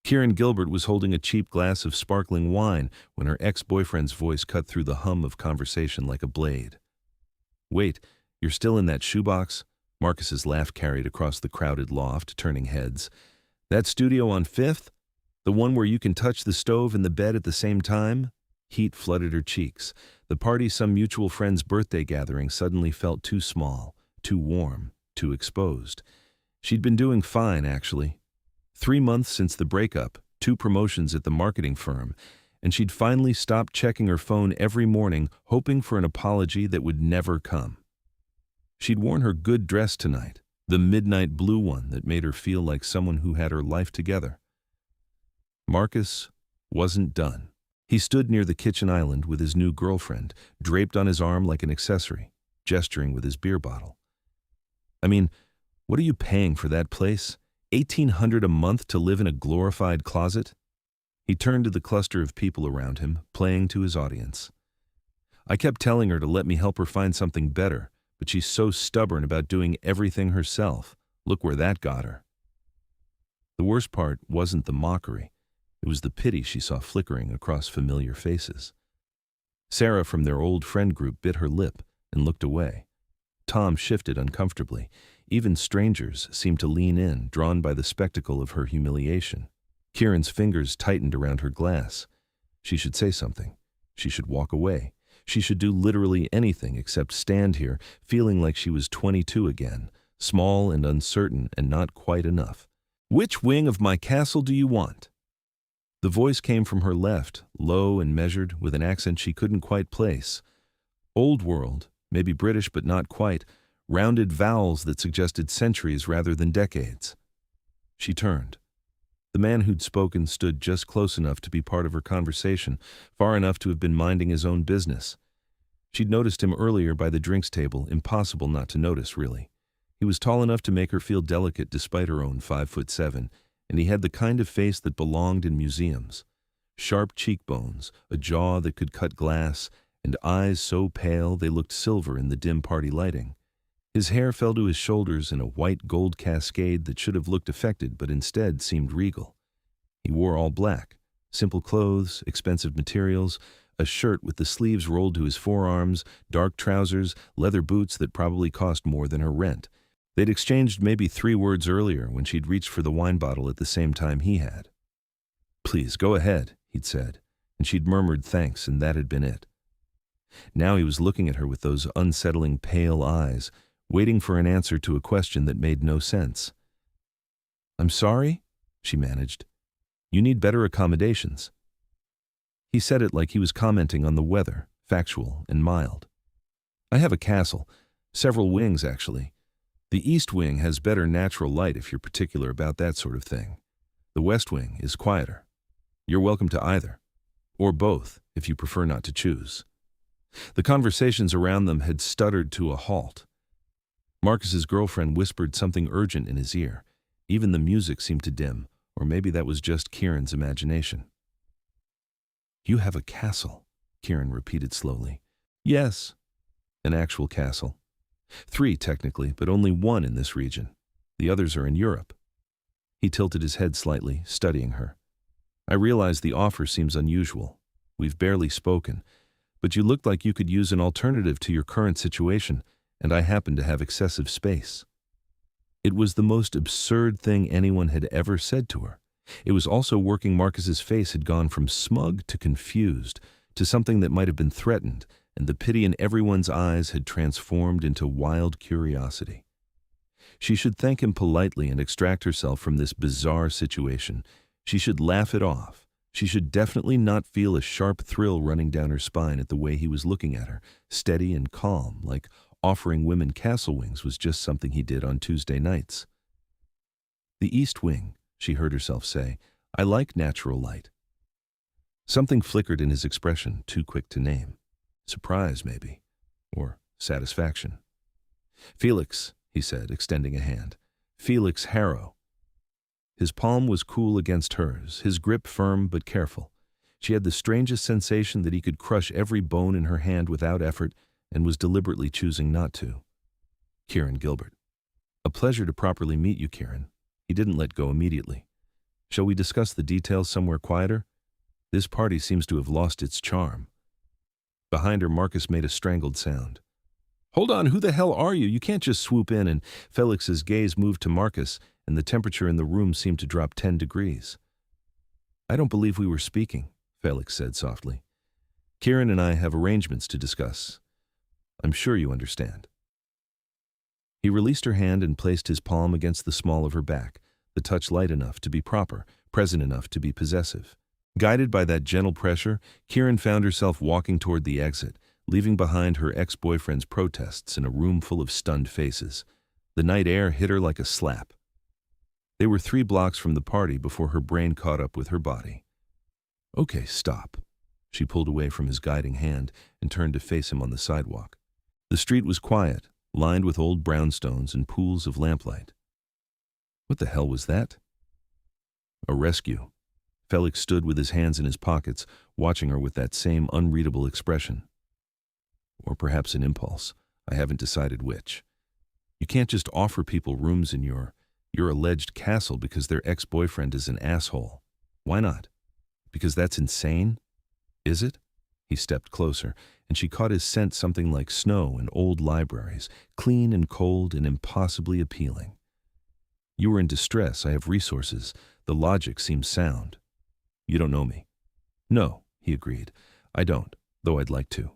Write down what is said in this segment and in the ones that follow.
Kieran Gilbert was holding a cheap glass of sparkling wine when her ex-boyfriend's voice cut through the hum of conversation like a blade. "Wait, you're still in that shoebox?" Marcus's laugh carried across the crowded loft, turning heads. "That studio on 5th? The one where you can touch the stove and the bed at the same time?" Heat flooded her cheeks. The party, some mutual friend's birthday gathering, suddenly felt too small, too warm, too exposed. She'd been doing fine, actually. 3 months since the breakup, 2 promotions at the marketing firm, and she'd finally stopped checking her phone every morning, hoping for an apology that would never come. She'd worn her good dress tonight, the midnight blue one that made her feel like someone who had her life together. Marcus wasn't done. He stood near the kitchen island with his new girlfriend, draped on his arm like an accessory, gesturing with his beer bottle. "I mean, what are you paying for that place? $1,800 a month to live in a glorified closet?" He turned to the cluster of people around him, playing to his audience. "I kept telling her to let me help her find something better, but she's so stubborn about doing everything herself. Look where that got her." The worst part wasn't the mockery. It was the pity she saw flickering across familiar faces. Sarah from their old friend group bit her lip and looked away. Tom shifted uncomfortably. Even strangers seemed to lean in, drawn by the spectacle of her humiliation. Kieran's fingers tightened around her glass. She should say something. She should walk away. She should do literally anything except stand here, feeling like she was 22 again, small and uncertain and not quite enough. "Which wing of my castle do you want?" The voice came from her left, low and measured, with an accent she couldn't quite place. Old world, maybe British but not quite, rounded vowels that suggested centuries rather than decades. She turned. The man who'd spoken stood just close enough to be part of her conversation, far enough to have been minding his own business. She'd noticed him earlier by the drinks table, impossible not to notice, really. He was tall enough to make her feel delicate despite her own 5'7", and he had the kind of face that belonged in museums. Sharp cheekbones, a jaw that could cut glass, and eyes so pale they looked silver in the dim party lighting. His hair fell to his shoulders in a white gold cascade that should have looked affected but instead seemed regal. He wore all black, simple clothes, expensive materials, a shirt with the sleeves rolled to his forearms, dark trousers, leather boots that probably cost more than her rent. They'd exchanged maybe 3 words earlier when she'd reached for the wine bottle at the same time he had. "Please, go ahead," he'd said, and she'd murmured thanks, and that had been it. Now he was looking at her with those unsettling pale eyes, waiting for an answer to a question that made no sense. "I'm sorry," she managed. "You need better accommodations." He said it like he was commenting on the weather, factual and mild. "I have a castle, several wings actually. The East Wing has better natural light if you're particular about that sort of thing. The West Wing is quieter. You're welcome to either, or both if you prefer not to choose." The conversations around them had stuttered to a halt. Marcus's girlfriend whispered something urgent in his ear. Even the music seemed to dim, or maybe that was just Kieran's imagination. "You have a castle," Kieran repeated slowly. "Yes, an actual castle. 3 technically, but only 1 in this region. The others are in Europe." He tilted his head slightly, studying her. "I realize the offer seems unusual. We've barely spoken, but you looked like you could use an alternative to your current situation, and I happen to have excessive space." It was the most absurd thing anyone had ever said to her. It was also working. Marcus's face had gone from smug to confused, to something that might have been threatened, and the pity in everyone's eyes had transformed into wild curiosity. She should thank him politely and extract herself from this bizarre situation. She should laugh it off. She should definitely not feel a sharp thrill running down her spine at the way he was looking at her, steady and calm, like offering women castle wings was just something he did on Tuesday nights. "The East Wing," she heard herself say. "I like natural light." Something flickered in his expression, too quick to name. Surprise, maybe, or satisfaction. "Feliks," he said, extending a hand. "Feliks Harrow." His palm was cool against hers, his grip firm but careful. She had the strangest sensation that he could crush every bone in her hand without effort and was deliberately choosing not to. "Kieran Gilbert." "A pleasure to properly meet you, Kieran." He didn't let go immediately. Shall we discuss the details somewhere quieter? This party seems to have lost its charm. Behind her, Marcus made a strangled sound. Hold on, who the hell are you? You can't just swoop in. And Feliks's gaze moved to Marcus, and the temperature in the room seemed to drop 10 degrees. I don't believe we were speaking, Feliks said softly. Kieran and I have arrangements to discuss. I'm sure you understand. He released her hand and placed his palm against the small of her back, the touch light enough to be proper, present enough to be possessive. Guided by that gentle pressure, Kieran found herself walking toward the exit, leaving behind her ex-boyfriend's protests in a room full of stunned faces. The night air hit her like a slap. They were 3 blocks from the party before her brain caught up with her body. Okay, stop. She pulled away from his guiding hand and turned to face him on the sidewalk. The street was quiet, lined with old brownstones and pools of lamplight. What the hell was that? A rescue. Feliks stood with his hands in his pockets, watching her with that same unreadable expression. Or perhaps an impulse. I haven't decided which. You can't just offer people rooms in your alleged castle because their ex-boyfriend is an asshole. Why not? Because that's insane? Is it? He stepped closer, and she caught his scent something like snow and old libraries, clean and cold and impossibly appealing. You were in distress. I have resources. The logic seems sound. You don't know me. No, he agreed. I don't, though I'd like to.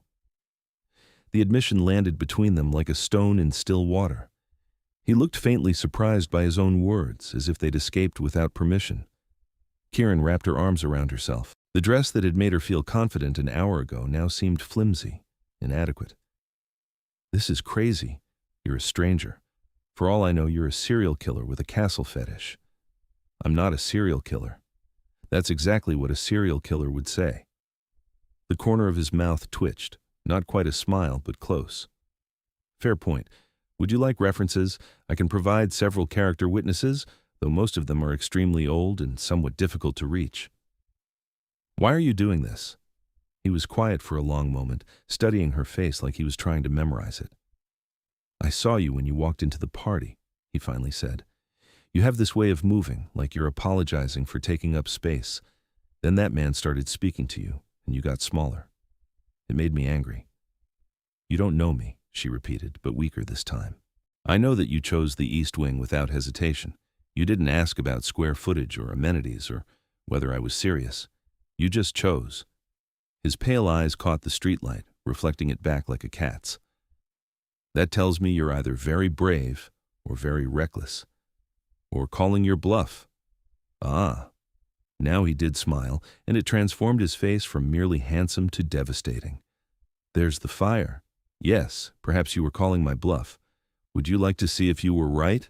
The admission landed between them like a stone in still water. He looked faintly surprised by his own words, as if they'd escaped without permission. Kieran wrapped her arms around herself. The dress that had made her feel confident an hour ago now seemed flimsy, inadequate. This is crazy. You're a stranger. For all I know, you're a serial killer with a castle fetish. I'm not a serial killer. That's exactly what a serial killer would say. The corner of his mouth twitched, not quite a smile, but close. Fair point. Would you like references? I can provide several character witnesses, though most of them are extremely old and somewhat difficult to reach. Why are you doing this? He was quiet for a long moment, studying her face like he was trying to memorize it. I saw you when you walked into the party, he finally said. You have this way of moving, like you're apologizing for taking up space. Then that man started speaking to you, and you got smaller. It made me angry. You don't know me, she repeated, but weaker this time. I know that you chose the East Wing without hesitation. You didn't ask about square footage or amenities or whether I was serious. You just chose. His pale eyes caught the streetlight, reflecting it back like a cat's. That tells me you're either very brave or very reckless. Or calling your bluff. Ah. Now he did smile, and it transformed his face from merely handsome to devastating. There's the fire. Yes, perhaps you were calling my bluff. Would you like to see if you were right?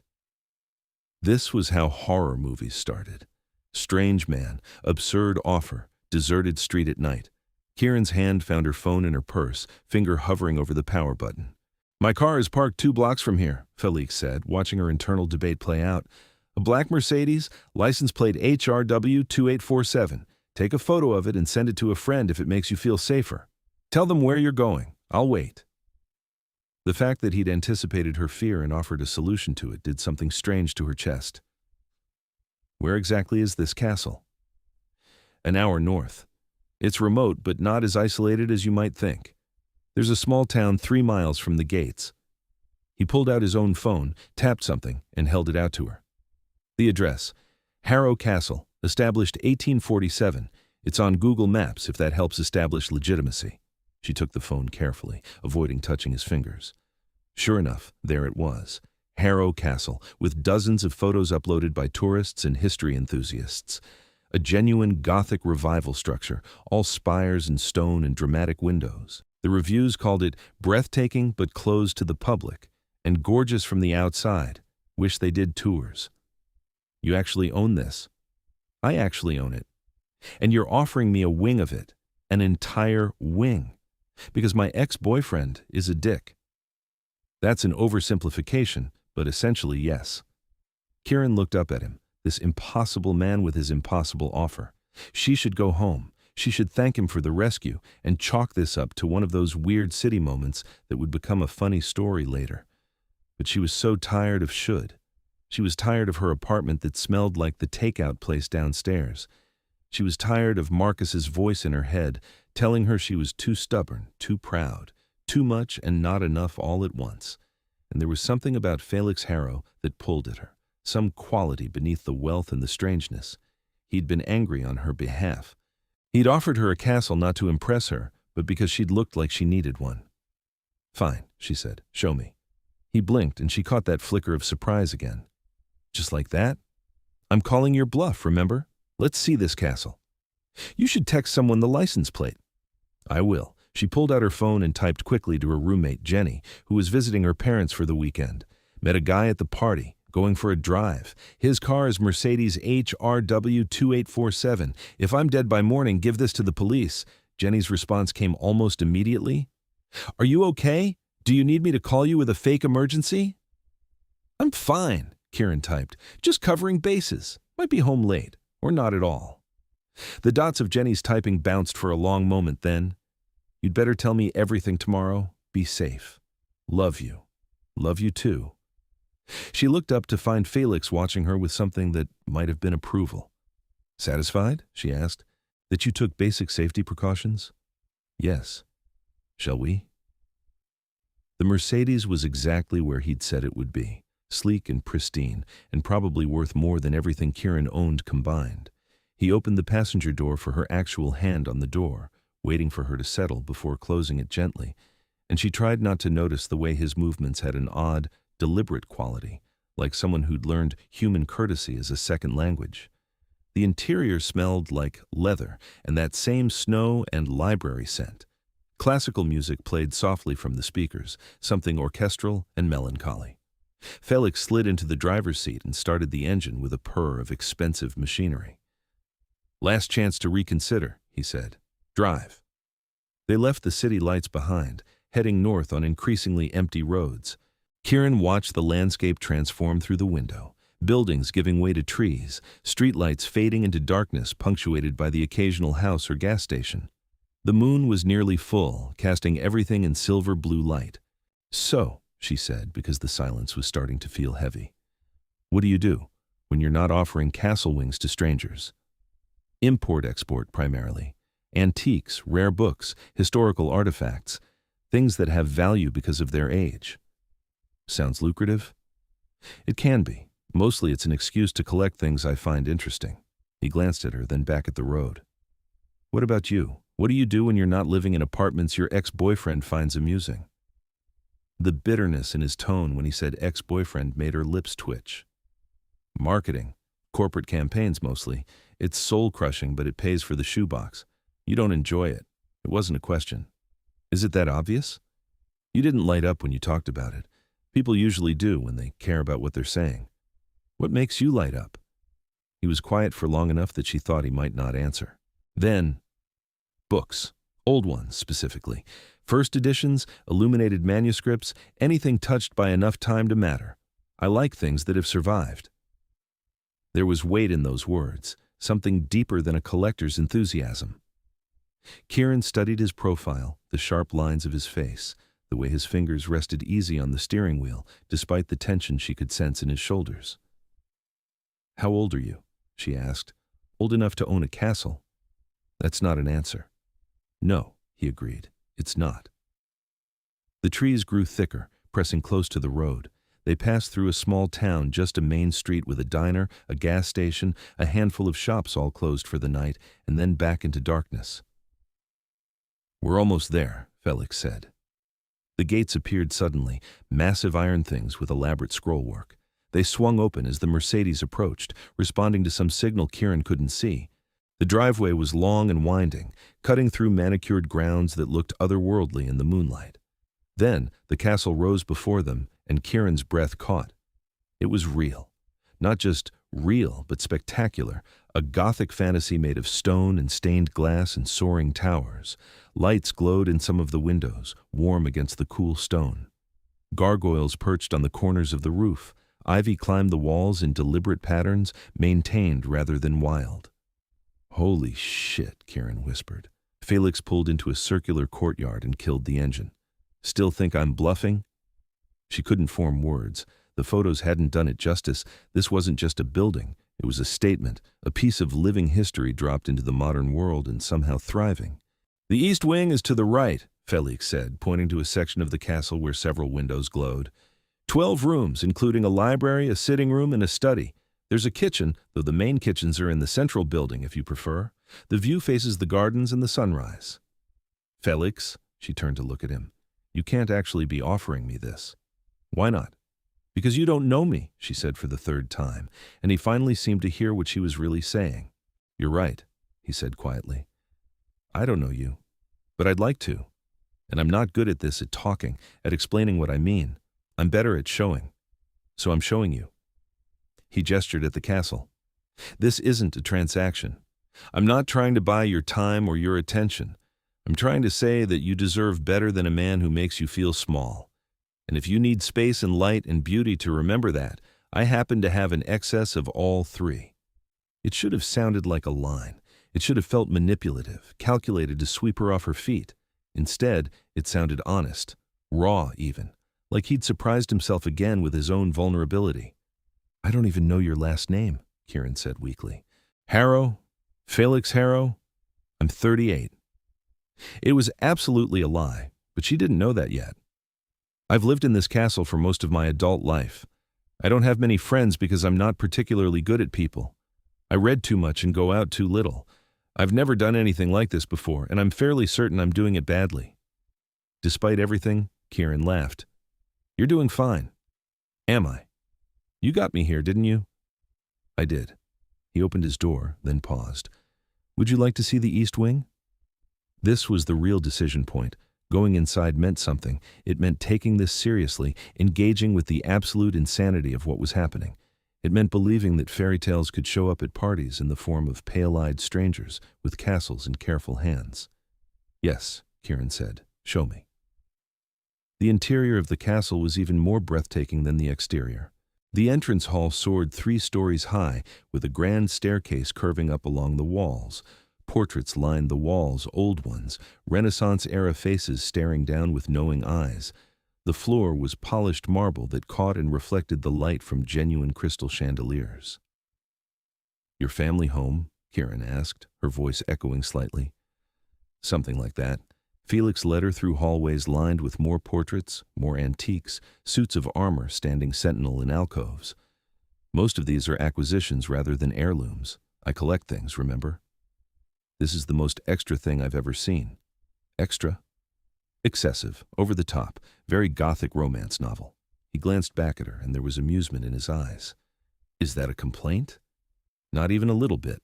This was how horror movies started. Strange man, absurd offer, deserted street at night. Kieran's hand found her phone in her purse, finger hovering over the power button. My car is parked 2 blocks from here, Feliks said, watching her internal debate play out. A black Mercedes, license plate HRW 2847. Take a photo of it and send it to a friend if it makes you feel safer. Tell them where you're going. I'll wait. The fact that he'd anticipated her fear and offered a solution to it did something strange to her chest. Where exactly is this castle? An hour north. It's remote, but not as isolated as you might think. There's a small town 3 miles from the gates. He pulled out his own phone, tapped something, and held it out to her. The address, Harrow Castle, established 1847. It's on Google Maps if that helps establish legitimacy. She took the phone carefully, avoiding touching his fingers. Sure enough, there it was. Harrow Castle, with dozens of photos uploaded by tourists and history enthusiasts. A genuine Gothic revival structure, all spires and stone and dramatic windows. The reviews called it breathtaking but closed to the public, and gorgeous from the outside. Wish they did tours. You actually own this. I actually own it. And you're offering me a wing of it, an entire wing, because my ex-boyfriend is a dick. That's an oversimplification, but essentially yes. Kieran looked up at him, this impossible man with his impossible offer. She should go home. She should thank him for the rescue and chalk this up to one of those weird city moments that would become a funny story later. But she was so tired of should. She was tired of her apartment that smelled like the takeout place downstairs. She was tired of Marcus's voice in her head, telling her she was too stubborn, too proud, too much and not enough all at once. And there was something about Feliks Harrow that pulled at her, some quality beneath the wealth and the strangeness. He'd been angry on her behalf. He'd offered her a castle not to impress her, but because she'd looked like she needed one. "Fine," she said, "show me." He blinked and she caught that flicker of surprise again. "Just like that? I'm calling your bluff, remember? Let's see this castle." "You should text someone the license plate." "I will." She pulled out her phone and typed quickly to her roommate, Jenny, who was visiting her parents for the weekend. "Met a guy at the party, going for a drive. His car is Mercedes HRW 2847. If I'm dead by morning, give this to the police." Jenny's response came almost immediately. "Are you okay? Do you need me to call you with a fake emergency?" "I'm fine," Kieran typed. "Just covering bases. Might be home late, or not at all." The dots of Jenny's typing bounced for a long moment, then, "You'd better tell me everything tomorrow. Be safe. Love you. Love you too." She looked up to find Feliks watching her with something that might have been approval. "Satisfied?" she asked. "That you took basic safety precautions?" "Yes. Shall we?" The Mercedes was exactly where he'd said it would be, sleek and pristine, and probably worth more than everything Kieran owned combined. He opened the passenger door for her actual hand on the door, waiting for her to settle before closing it gently, and she tried not to notice the way his movements had an odd, deliberate quality, like someone who'd learned human courtesy as a second language. The interior smelled like leather and that same snow and library scent. Classical music played softly from the speakers, something orchestral and melancholy. Feliks slid into the driver's seat and started the engine with a purr of expensive machinery. "Last chance to reconsider," he said. "Drive." They left the city lights behind, heading north on increasingly empty roads. Kieran watched the landscape transform through the window, buildings giving way to trees, streetlights fading into darkness punctuated by the occasional house or gas station. The moon was nearly full, casting everything in silver-blue light. "So," she said, because the silence was starting to feel heavy, "what do you do when you're not offering castle wings to strangers?" "Import-export primarily. Antiques, rare books, historical artifacts, things that have value because of their age." "Sounds lucrative?" "It can be. Mostly it's an excuse to collect things I find interesting." He glanced at her, then back at the road. "What about you? What do you do when you're not living in apartments your ex-boyfriend finds amusing?" The bitterness in his tone when he said ex-boyfriend made her lips twitch. "Marketing. Corporate campaigns mostly. It's soul-crushing, but it pays for the shoebox. You don't enjoy it. It wasn't a question." "Is it that obvious?" "You didn't light up when you talked about it. People usually do when they care about what they're saying." "What makes you light up?" He was quiet for long enough that she thought he might not answer. Then, "Books. Old ones, specifically. First editions, illuminated manuscripts, anything touched by enough time to matter. I like things that have survived." There was weight in those words, something deeper than a collector's enthusiasm. Kieran studied his profile, the sharp lines of his face, the way his fingers rested easy on the steering wheel, despite the tension she could sense in his shoulders. "How old are you?" she asked. "Old enough to own a castle?" "That's not an answer." "No," he agreed, "it's not." The trees grew thicker, pressing close to the road. They passed through a small town, just a main street with a diner, a gas station, a handful of shops all closed for the night, and then back into darkness. "We're almost there," Feliks said. The gates appeared suddenly, massive iron things with elaborate scrollwork. They swung open as the Mercedes approached, responding to some signal Kieran couldn't see. The driveway was long and winding, cutting through manicured grounds that looked otherworldly in the moonlight. Then the castle rose before them, and Kieran's breath caught. It was real. Not just real, but spectacular, a Gothic fantasy made of stone and stained glass and soaring towers. Lights glowed in some of the windows, warm against the cool stone. Gargoyles perched on the corners of the roof. Ivy climbed the walls in deliberate patterns, maintained rather than wild. "Holy shit," Kieran whispered. Feliks pulled into a circular courtyard and killed the engine. "Still think I'm bluffing?" She couldn't form words. The photos hadn't done it justice. This wasn't just a building. It was a statement, a piece of living history dropped into the modern world and somehow thriving. "The east wing is to the right," Feliks said, pointing to a section of the castle where several windows glowed. 12 rooms, including a library, a sitting room, and a study. There's a kitchen, though the main kitchens are in the central building if you prefer. The view faces the gardens and the sunrise. "Feliks," she turned to look at him, "you can't actually be offering me this." "Why not?" "Because you don't know me," she said for the third time, and he finally seemed to hear what she was really saying. "You're right," he said quietly. "I don't know you, but I'd like to. And I'm not good at this, at talking, at explaining what I mean. I'm better at showing. So I'm showing you." He gestured at the castle. "This isn't a transaction. I'm not trying to buy your time or your attention. I'm trying to say that you deserve better than a man who makes you feel small. And if you need space and light and beauty to remember that, I happen to have an excess of all three." It should have sounded like a line. It should have felt manipulative, calculated to sweep her off her feet. Instead, it sounded honest, raw even, like he'd surprised himself again with his own vulnerability. "I don't even know your last name," Kieran said weakly. "Harrow? Feliks Harrow? I'm 38. It was absolutely a lie, but she didn't know that yet. "I've lived in this castle for most of my adult life. I don't have many friends because I'm not particularly good at people. I read too much and go out too little. I've never done anything like this before, and I'm fairly certain I'm doing it badly." Despite everything, Kieran laughed. "You're doing fine." "Am I? You got me here, didn't you?" "I did." He opened his door, then paused. "Would you like to see the east wing?" This was the real decision point. Going inside meant something. It meant taking this seriously, engaging with the absolute insanity of what was happening. It meant believing that fairy tales could show up at parties in the form of pale-eyed strangers with castles in careful hands. "Yes," Kieran said, "show me." The interior of the castle was even more breathtaking than the exterior. The entrance hall soared 3 stories high, with a grand staircase curving up along the walls. Portraits lined the walls, old ones, Renaissance-era faces staring down with knowing eyes. The floor was polished marble that caught and reflected the light from genuine crystal chandeliers. "Your family home?" Kieran asked, her voice echoing slightly. "Something like that." Feliks led her through hallways lined with more portraits, more antiques, suits of armor standing sentinel in alcoves. "Most of these are acquisitions rather than heirlooms. I collect things, remember? This is the most extra thing I've ever seen." "Extra?" "Excessive, over the top, very gothic romance novel." He glanced back at her, and there was amusement in his eyes. "Is that a complaint?" "Not even a little bit."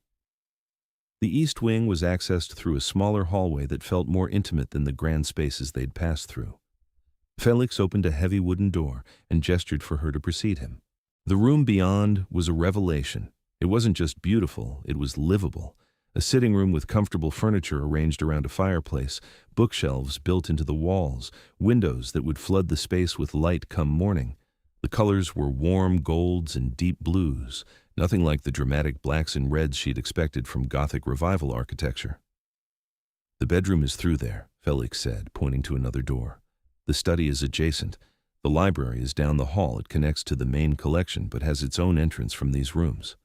The east wing was accessed through a smaller hallway that felt more intimate than the grand spaces they'd passed through. Feliks opened a heavy wooden door and gestured for her to precede him. The room beyond was a revelation. It wasn't just beautiful, it was livable. A sitting room with comfortable furniture arranged around a fireplace, bookshelves built into the walls, windows that would flood the space with light come morning. The colors were warm golds and deep blues, nothing like the dramatic blacks and reds she'd expected from Gothic Revival architecture. "The bedroom is through there," Feliks said, pointing to another door. "The study is adjacent. The library is down the hall. It connects to the main collection but has its own entrance from these rooms."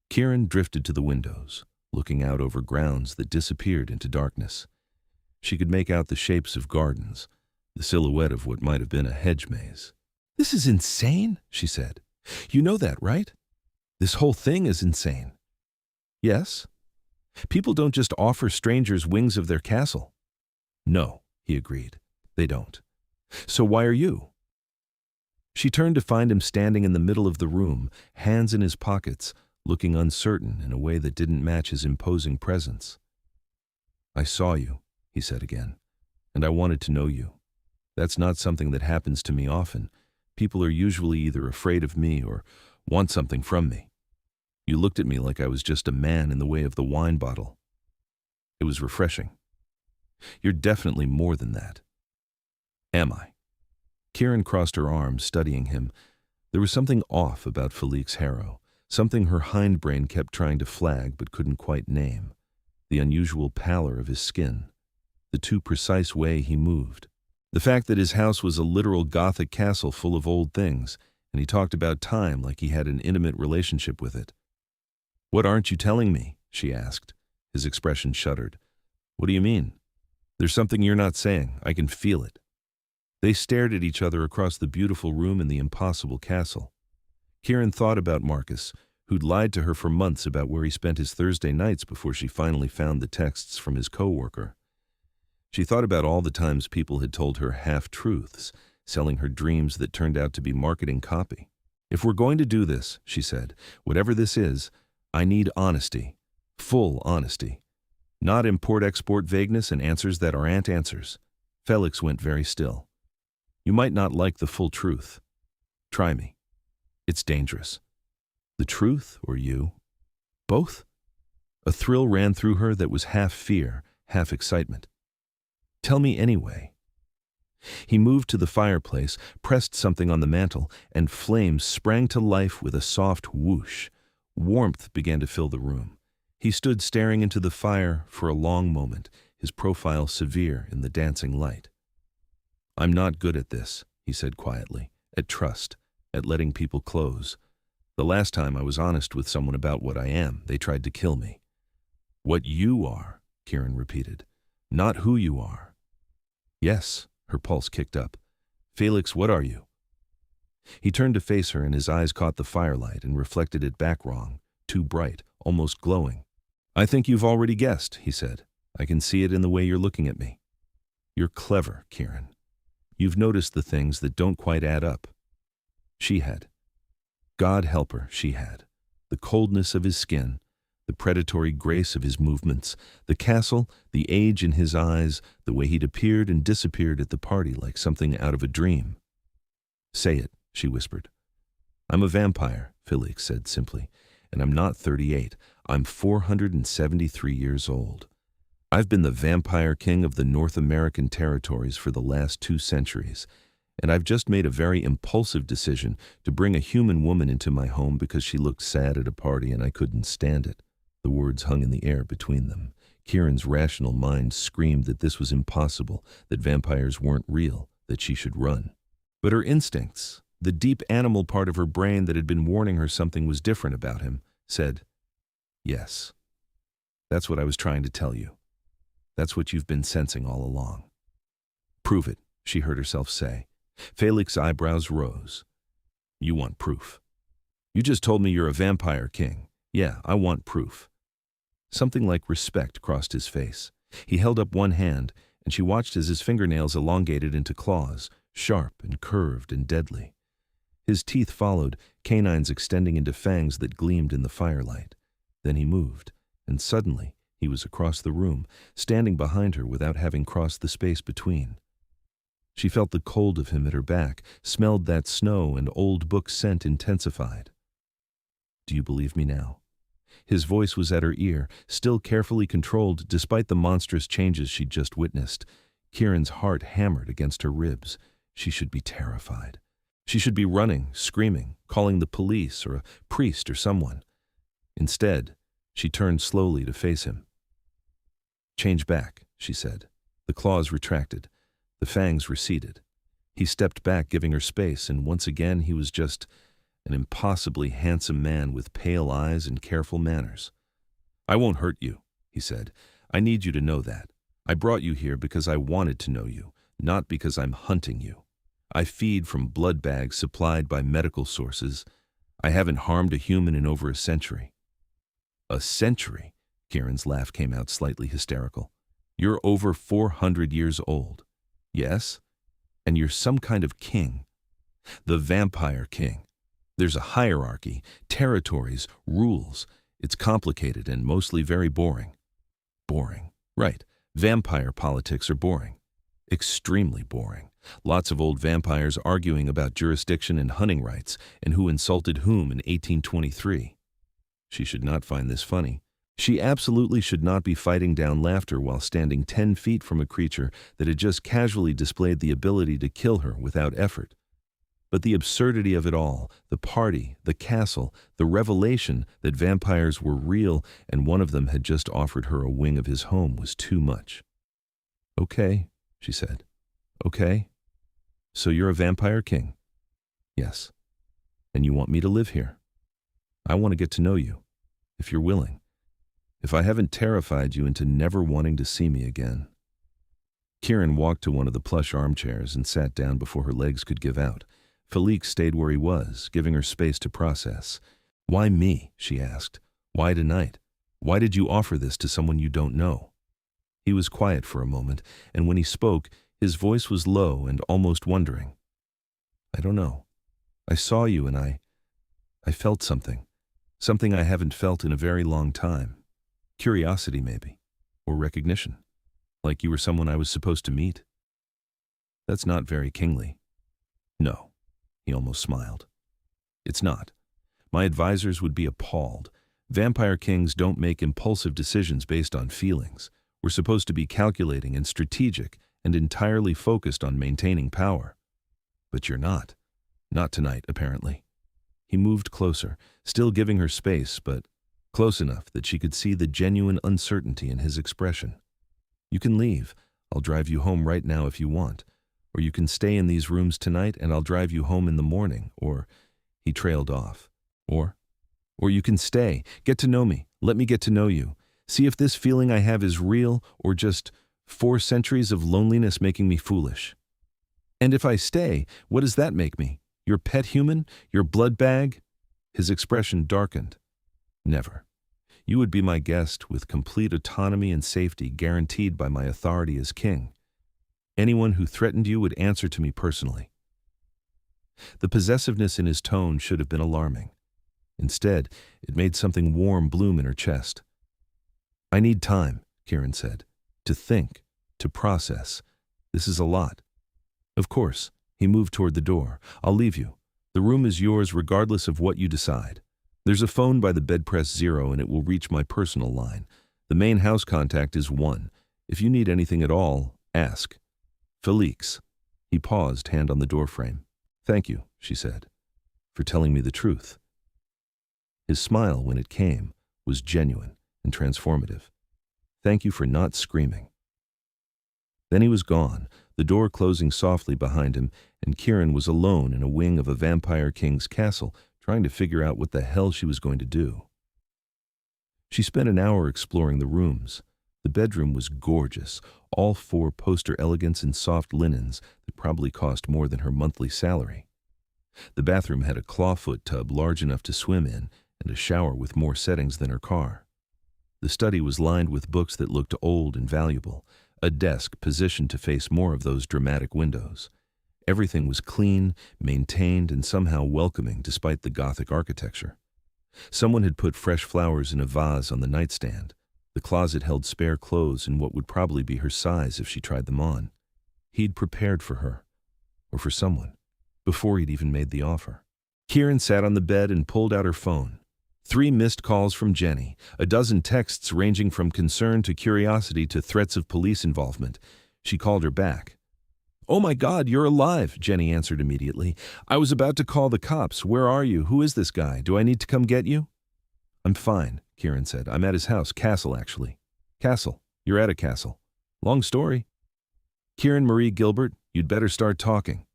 Kieran drifted to the windows, looking out over grounds that disappeared into darkness. She could make out the shapes of gardens, the silhouette of what might have been a hedge maze. "This is insane," she said. "You know that, right? This whole thing is insane." "Yes. People don't just offer strangers wings of their castle." "No," he agreed. "They don't. So why are you?" She turned to find him standing in the middle of the room, hands in his pockets, looking uncertain in a way that didn't match his imposing presence. "I saw you," he said again, "and I wanted to know you. That's not something that happens to me often. People are usually either afraid of me or want something from me. You looked at me like I was just a man in the way of the wine bottle. It was refreshing. You're definitely more than that." "Am I?" Kieran crossed her arms, studying him. There was something off about Feliks Harrow, something her hindbrain kept trying to flag but couldn't quite name. The unusual pallor of his skin, the too precise way he moved, the fact that his house was a literal Gothic castle full of old things. and he talked about time like he had an intimate relationship with it. "What aren't you telling me?" she asked. His expression shuddered. "What do you mean?" "There's something you're not saying. I can feel it." They stared at each other across the beautiful room in the impossible castle. Kieran thought about Marcus, who'd lied to her for months about where he spent his Thursday nights before she finally found the texts from his co-worker. She thought about all the times people had told her half-truths, selling her dreams that turned out to be marketing copy. "If we're going to do this," she said, "whatever this is, I need honesty. Full honesty. Not import-export vagueness and answers that aren't answers." Feliks went very still. "You might not like the full truth. Try me. It's dangerous." "The truth or you?" "Both?" A thrill ran through her that was half fear, half excitement. "Tell me anyway." He moved to the fireplace, pressed something on the mantel, and flames sprang to life with a soft whoosh. Warmth began to fill the room. He stood staring into the fire for a long moment, his profile severe in the dancing light. "I'm not good at this," he said quietly, "at trust, at letting people close. The last time I was honest with someone about what I am, they tried to kill me." "What you are," Kieran repeated, "not who you are." "Yes." Her pulse kicked up. "Feliks, what are you?" He turned to face her and his eyes caught the firelight and reflected it back wrong, too bright, almost glowing. "I think you've already guessed," he said. "I can see it in the way you're looking at me. You're clever, Kieran. You've noticed the things that don't quite add up." She had. God help her, she had. The coldness of his skin, the predatory grace of his movements, the castle, the age in his eyes, the way he'd appeared and disappeared at the party like something out of a dream. "Say it," she whispered. "I'm a vampire," Feliks said simply, "and I'm not 38. I'm 473 years old. I've been the vampire king of the North American territories for the last 2 centuries, and I've just made a very impulsive decision to bring a human woman into my home because she looked sad at a party and I couldn't stand it." The words hung in the air between them. Kieran's rational mind screamed that this was impossible, that vampires weren't real, that she should run. But her instincts, the deep animal part of her brain that had been warning her something was different about him, said, "Yes. That's what I was trying to tell you. That's what you've been sensing all along." "Prove it," she heard herself say. Feliks' eyebrows rose. "You want proof. You just told me you're a vampire king. Yeah, I want proof." Something like respect crossed his face. He held up one hand, and she watched as his fingernails elongated into claws, sharp and curved and deadly. His teeth followed, canines extending into fangs that gleamed in the firelight. Then he moved, and suddenly he was across the room, standing behind her without having crossed the space between. She felt the cold of him at her back, smelled that snow and old book scent intensified. "Do you believe me now?" His voice was at her ear, still carefully controlled despite the monstrous changes she'd just witnessed. Kieran's heart hammered against her ribs. She should be terrified. She should be running, screaming, calling the police or a priest or someone. Instead, she turned slowly to face him. "Change back," she said. The claws retracted. The fangs receded. He stepped back, giving her space, and once again he was just an impossibly handsome man with pale eyes and careful manners. "I won't hurt you," he said. "I need you to know that. I brought you here because I wanted to know you, not because I'm hunting you. I feed from blood bags supplied by medical sources. I haven't harmed a human in over a century." "A century?" Kieran's laugh came out slightly hysterical. "You're over 400 years old. Yes? And you're some kind of king. The vampire king. There's a hierarchy, territories, rules. It's complicated and mostly very boring." "Boring. Right. Vampire politics are boring. Extremely boring. Lots of old vampires arguing about jurisdiction and hunting rights and who insulted whom in 1823. She should not find this funny. She absolutely should not be fighting down laughter while standing 10 feet from a creature that had just casually displayed the ability to kill her without effort. But the absurdity of it all, the party, the castle, the revelation that vampires were real and one of them had just offered her a wing of his home was too much. "Okay," she said. "Okay. So you're a vampire king?" "Yes." And you want me to live here. I want to get to know you, if you're willing. If I haven't terrified you into never wanting to see me again." Kieran walked to one of the plush armchairs and sat down before her legs could give out. Feliks stayed where he was, giving her space to process. "Why me?" she asked. "Why tonight? Why did you offer this to someone you don't know?" He was quiet for a moment, and when he spoke, his voice was low and almost wondering. "I don't know. I saw you and I felt something. Something I haven't felt in a very long time. Curiosity, maybe. Or recognition. Like you were someone I was supposed to meet." "That's not very kingly." "No." He almost smiled. "It's not. My advisors would be appalled. Vampire kings don't make impulsive decisions based on feelings. We're supposed to be calculating and strategic and entirely focused on maintaining power. But you're not. Not tonight, apparently." He moved closer, still giving her space, but close enough that she could see the genuine uncertainty in his expression. "You can leave. I'll drive you home right now if you want. Or you can stay in these rooms tonight and I'll drive you home in the morning. Or," he trailed off, Or you can stay. Get to know me. Let me get to know you. See if this feeling I have is real or just 4 centuries of loneliness making me foolish. And if I stay, what does that make me? Your pet human? Your blood bag?" His expression darkened. "Never. You would be my guest with complete autonomy and safety guaranteed by my authority as king. Anyone who threatened you would answer to me personally." The possessiveness in his tone should have been alarming. Instead, it made something warm bloom in her chest. "I need time," Kieran said. "To think, to process. This is a lot." "Of course." He moved toward the door. "I'll leave you. The room is yours regardless of what you decide. There's a phone by the bed press 0 and it will reach my personal line. The main house contact is 1. If you need anything at all, ask. Feliks." He paused, hand on the doorframe. "Thank you," she said, "for telling me the truth." His smile, when it came, was genuine and transformative. "Thank you for not screaming." Then he was gone, the door closing softly behind him, and Kieran was alone in a wing of a vampire king's castle, trying to figure out what the hell she was going to do. She spent an hour exploring the rooms. The bedroom was gorgeous, all 4 poster elegants in soft linens that probably cost more than her monthly salary. The bathroom had a clawfoot tub large enough to swim in, and a shower with more settings than her car. The study was lined with books that looked old and valuable, a desk positioned to face more of those dramatic windows. Everything was clean, maintained, and somehow welcoming despite the Gothic architecture. Someone had put fresh flowers in a vase on the nightstand. The closet held spare clothes in what would probably be her size if she tried them on. He'd prepared for her, or for someone, before he'd even made the offer. Kieran sat on the bed and pulled out her phone. 3 missed calls from Jenny, a dozen texts ranging from concern to curiosity to threats of police involvement. She called her back. "Oh my God, you're alive," Jenny answered immediately. "I was about to call the cops. Where are you? Who is this guy? Do I need to come get you?" "I'm fine," Kieran said. "I'm at his house, castle actually." "Castle? You're at a castle. Long story." "Kieran Marie Gilbert, you'd better start talking."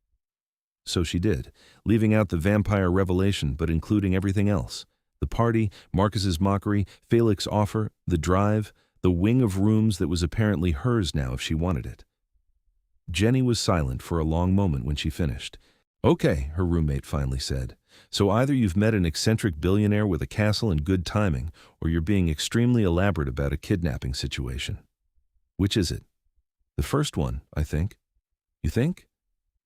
So she did, leaving out the vampire revelation but including everything else. The party, Marcus's mockery, Feliks' offer, the drive, the wing of rooms that was apparently hers now if she wanted it. Jenny was silent for a long moment when she finished. "Okay," her roommate finally said. "So either you've met an eccentric billionaire with a castle and good timing, or you're being extremely elaborate about a kidnapping situation. Which is it?" "The first one, I think." "You think?"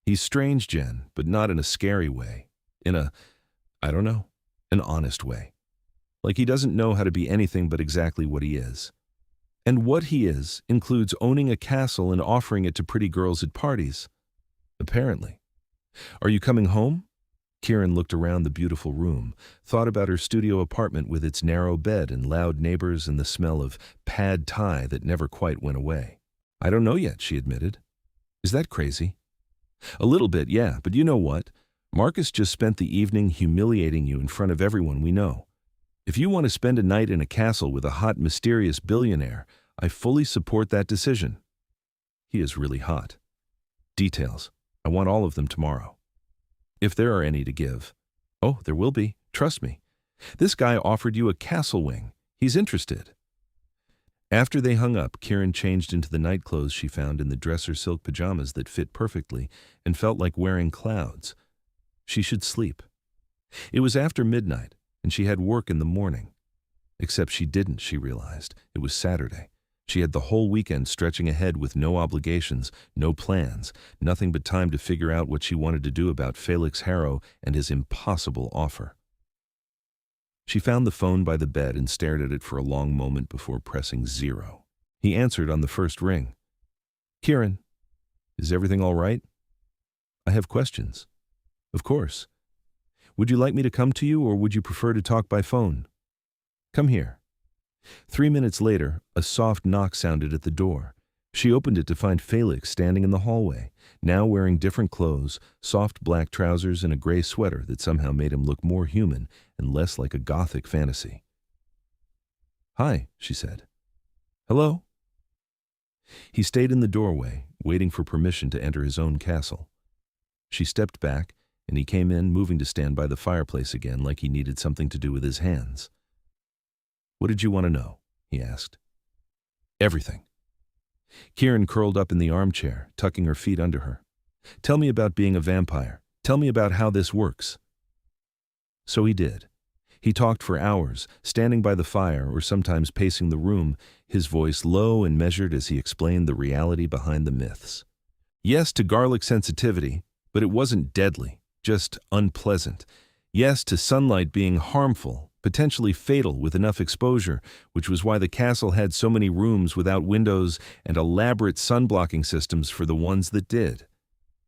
"He's strange, Jen, but not in a scary way. In a, I don't know, an honest way. Like he doesn't know how to be anything but exactly what he is. And what he is includes owning a castle and offering it to pretty girls at parties. Apparently. Are you coming home?" Kieran looked around the beautiful room, thought about her studio apartment with its narrow bed and loud neighbors and the smell of pad thai that never quite went away. "I don't know yet," she admitted. "Is that crazy?" "A little bit, yeah, but you know what? Marcus just spent the evening humiliating you in front of everyone we know. If you want to spend a night in a castle with a hot, mysterious billionaire, I fully support that decision." "He is really hot." "Details. I want all of them tomorrow. If there are any to give." Oh, there will be. Trust me. This guy offered you a castle wing. He's interested. After they hung up, Kieran changed into the nightclothes she found in the dresser silk pajamas that fit perfectly and felt like wearing clouds. She should sleep. It was after midnight, and she had work in the morning. Except she didn't, she realized. It was Saturday. She had the whole weekend stretching ahead with no obligations, no plans, nothing but time to figure out what she wanted to do about Feliks Harrow and his impossible offer. She found the phone by the bed and stared at it for a long moment before pressing 0. He answered on the first ring. "Kieran, is everything all right? I have questions." "Of course. Would you like me to come to you, or would you prefer to talk by phone?" "Come here." 3 minutes later, a soft knock sounded at the door. She opened it to find Feliks standing in the hallway, now wearing different clothes, soft black trousers and a gray sweater that somehow made him look more human and less like a gothic fantasy. "Hi," she said. "Hello?" He stayed in the doorway, waiting for permission to enter his own castle. She stepped back, and he came in, moving to stand by the fireplace again like he needed something to do with his hands. "What did you want to know?" he asked. "Everything." Kieran curled up in the armchair, tucking her feet under her. "Tell me about being a vampire. Tell me about how this works." So he did. He talked for hours, standing by the fire or sometimes pacing the room, his voice low and measured as he explained the reality behind the myths. Yes to garlic sensitivity, but it wasn't deadly, just unpleasant. Yes to sunlight being harmful, potentially fatal with enough exposure, which was why the castle had so many rooms without windows and elaborate sun-blocking systems for the ones that did.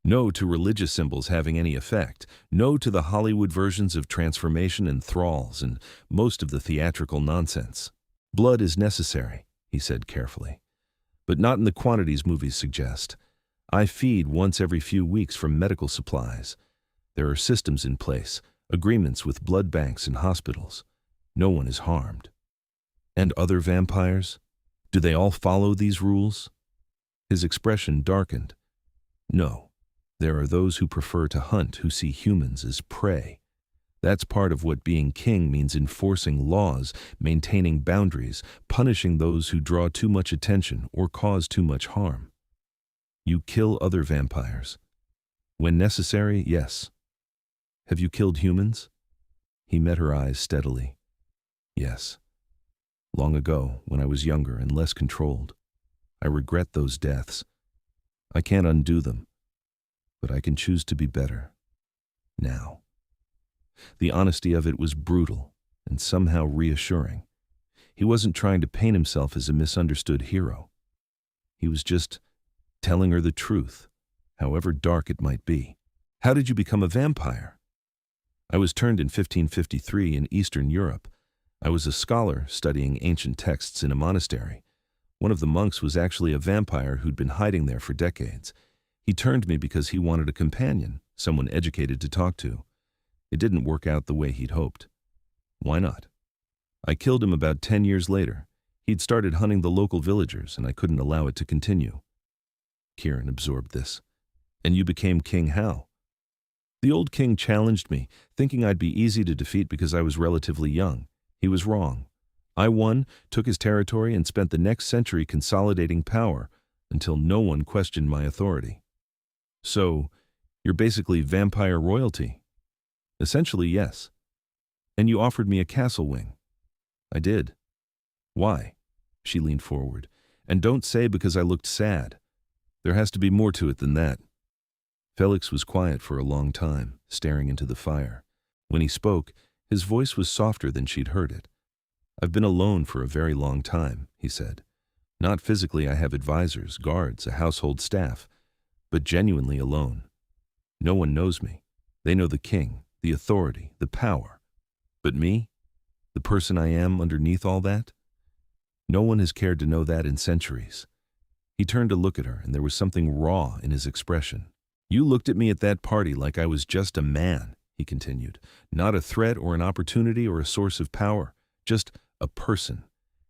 No to religious symbols having any effect. No to the Hollywood versions of transformation and thralls and most of the theatrical nonsense. "Blood is necessary," he said carefully, "but not in the quantities movies suggest. I feed once every few weeks from medical supplies. There are systems in place, agreements with blood banks and hospitals. No one is harmed." "And other vampires? Do they all follow these rules?" His expression darkened. "No. There are those who prefer to hunt, who see humans as prey. That's part of what being king means: enforcing laws, maintaining boundaries, punishing those who draw too much attention or cause too much harm. You kill other vampires. When necessary, yes. Have you killed humans?" He met her eyes steadily. "Yes. Long ago, when I was younger and less controlled. I regret those deaths. I can't undo them, but I can choose to be better. Now." The honesty of it was brutal and somehow reassuring. He wasn't trying to paint himself as a misunderstood hero. He was just telling her the truth, however dark it might be. "How did you become a vampire?" "I was turned in 1553 in Eastern Europe. I was a scholar studying ancient texts in a monastery. One of the monks was actually a vampire who'd been hiding there for decades. He turned me because he wanted a companion, someone educated to talk to. It didn't work out the way he'd hoped. Why not? I killed him about 10 years later. He'd started hunting the local villagers, and I couldn't allow it to continue." Kieran absorbed this. "And you became king how?" "The old king challenged me, thinking I'd be easy to defeat because I was relatively young. He was wrong. I won, took his territory, and spent the next century consolidating power until no one questioned my authority." "So, you're basically vampire royalty?" "Essentially, yes." "And you offered me a castle wing?" "I did." "Why?" She leaned forward. "And don't say because I looked sad. There has to be more to it than that." Feliks was quiet for a long time, staring into the fire. When he spoke, his voice was softer than she'd heard it. "I've been alone for a very long time," he said. "Not physically, I have advisors, guards, a household staff, but genuinely alone. No one knows me. They know the king, the authority, the power. But me, the person I am underneath all that? No one has cared to know that in centuries." He turned to look at her, and there was something raw in his expression. "You looked at me at that party like I was just a man," he continued. "Not a threat or an opportunity or a source of power, just a person.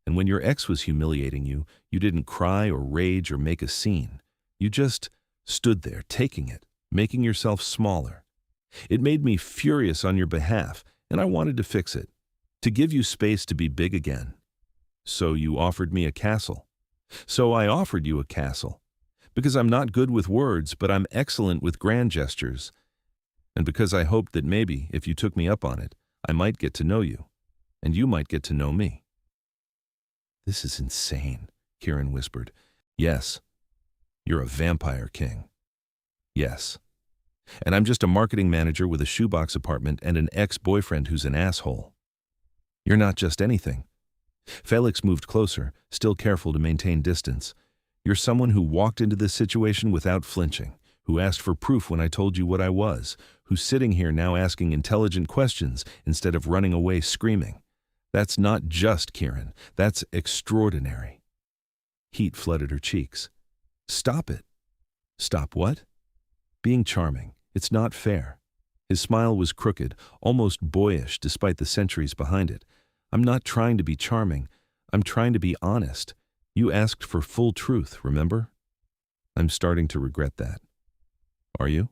And when your ex was humiliating you, you didn't cry or rage or make a scene. You just stood there, taking it, making yourself smaller. It made me furious on your behalf, and I wanted to fix it, to give you space to be big again. So you offered me a castle. So I offered you a castle. Because I'm not good with words, but I'm excellent with grand gestures. And because I hoped that maybe, if you took me up on it, I might get to know you, and you might get to know me. This is insane, Kieran whispered. Yes, you're a vampire king. Yes. And I'm just a marketing manager with a shoebox apartment and an ex-boyfriend who's an asshole. You're not just anything. Feliks moved closer, still careful to maintain distance. You're someone who walked into this situation without flinching, who asked for proof when I told you what I was, who's sitting here now asking intelligent questions instead of running away screaming. That's not just Kieran. That's extraordinary. Heat flooded her cheeks. Stop it. Stop what? Being charming. It's not fair. His smile was crooked, almost boyish despite the centuries behind it. I'm not trying to be charming. I'm trying to be honest. You asked for full truth, remember? I'm starting to regret that. Are you?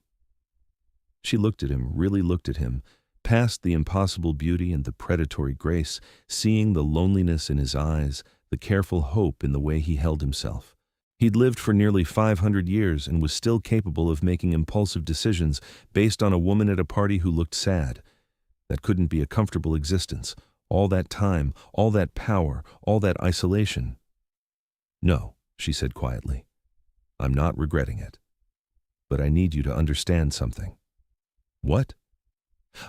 She looked at him, really looked at him, past the impossible beauty and the predatory grace, seeing the loneliness in his eyes, the careful hope in the way he held himself. He'd lived for nearly 500 years and was still capable of making impulsive decisions based on a woman at a party who looked sad. That couldn't be a comfortable existence. All that time, all that power, all that isolation. No, she said quietly. I'm not regretting it. But I need you to understand something. What?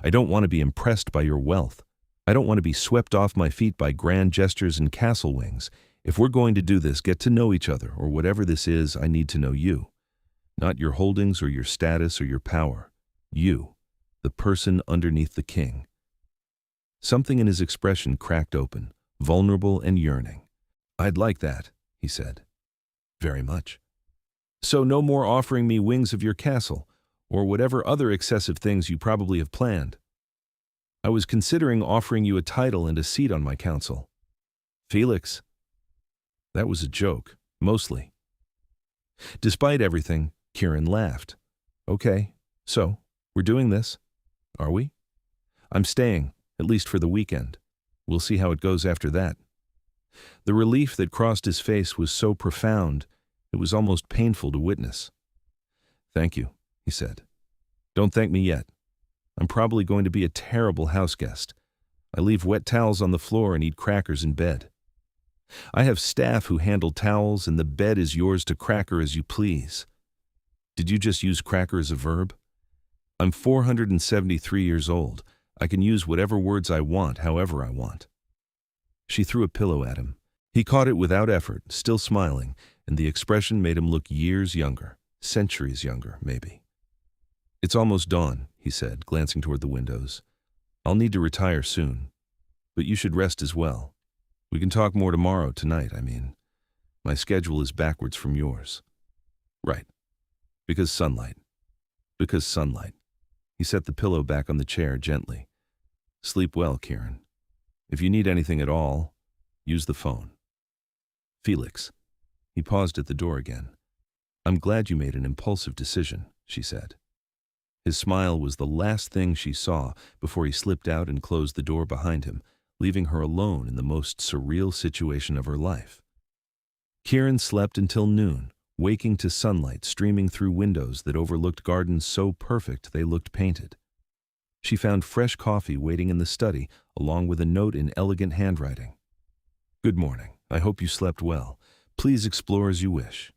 I don't want to be impressed by your wealth. I don't want to be swept off my feet by grand gestures and castle wings. If we're going to do this, get to know each other, or whatever this is, I need to know you. Not your holdings or your status or your power. You, the person underneath the king. Something in his expression cracked open, vulnerable and yearning. I'd like that, he said. Very much. So no more offering me wings of your castle, or whatever other excessive things you probably have planned. I was considering offering you a title and a seat on my council. Feliks. That was a joke, mostly. Despite everything, Kieran laughed. Okay, so, we're doing this, are we? I'm staying, at least for the weekend. We'll see how it goes after that. The relief that crossed his face was so profound, it was almost painful to witness. Thank you, he said. Don't thank me yet. I'm probably going to be a terrible house guest. I leave wet towels on the floor and eat crackers in bed. I have staff who handle towels, and the bed is yours to cracker as you please. Did you just use cracker as a verb? I'm 473 years old. I can use whatever words I want, however I want. She threw a pillow at him. He caught it without effort, still smiling, and the expression made him look years younger, centuries younger, maybe. It's almost dawn, he said, glancing toward the windows. I'll need to retire soon, but you should rest as well. We can talk more tomorrow, tonight, I mean. My schedule is backwards from yours. Right. Because sunlight. Because sunlight. He set the pillow back on the chair gently. Sleep well, Kieran. If you need anything at all, use the phone. Feliks. He paused at the door again. I'm glad you made an impulsive decision, she said. His smile was the last thing she saw before he slipped out and closed the door behind him, leaving her alone in the most surreal situation of her life. Kieran slept until noon, waking to sunlight streaming through windows that overlooked gardens so perfect they looked painted. She found fresh coffee waiting in the study, along with a note in elegant handwriting. Good morning. I hope you slept well. Please explore as you wish.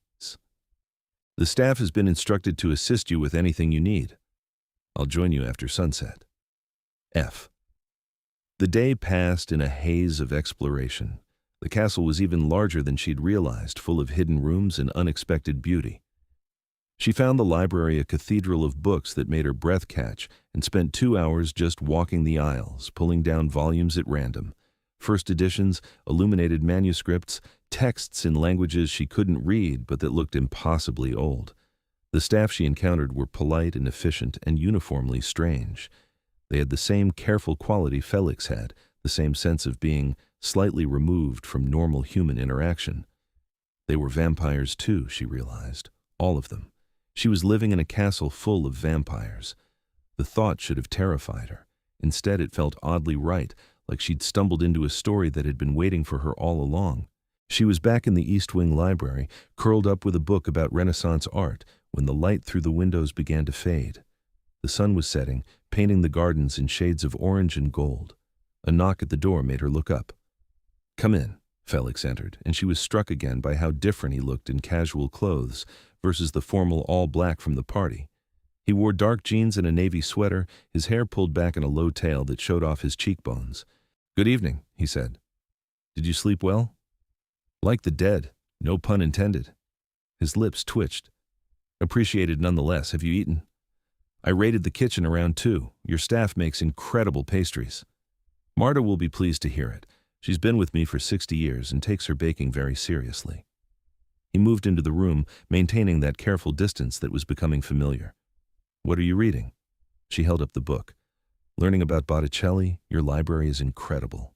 The staff has been instructed to assist you with anything you need. I'll join you after sunset. F. The day passed in a haze of exploration. The castle was even larger than she'd realized, full of hidden rooms and unexpected beauty. She found the library a cathedral of books that made her breath catch and spent 2 hours just walking the aisles, pulling down volumes at random. First editions, illuminated manuscripts, texts in languages she couldn't read but that looked impossibly old. The staff she encountered were polite and efficient and uniformly strange. They had the same careful quality Feliks had, the same sense of being slightly removed from normal human interaction. They were vampires too, she realized. All of them. She was living in a castle full of vampires. The thought should have terrified her. Instead, it felt oddly right, like she'd stumbled into a story that had been waiting for her all along. She was back in the East Wing library, curled up with a book about Renaissance art, when the light through the windows began to fade. The sun was setting, painting the gardens in shades of orange and gold. A knock at the door made her look up. "Come in," Feliks entered, and she was struck again by how different he looked in casual clothes versus the formal all-black from the party. He wore dark jeans and a navy sweater, his hair pulled back in a low tail that showed off his cheekbones. "Good evening," he said. "Did you sleep well?" "Like the dead, no pun intended." His lips twitched. "Appreciated nonetheless. Have you eaten?" "I raided the kitchen around 2. Your staff makes incredible pastries." "Marta will be pleased to hear it. She's been with me for 60 years and takes her baking very seriously." He moved into the room, maintaining that careful distance that was becoming familiar. "What are you reading?" She held up the book. "Learning about Botticelli, your library is incredible."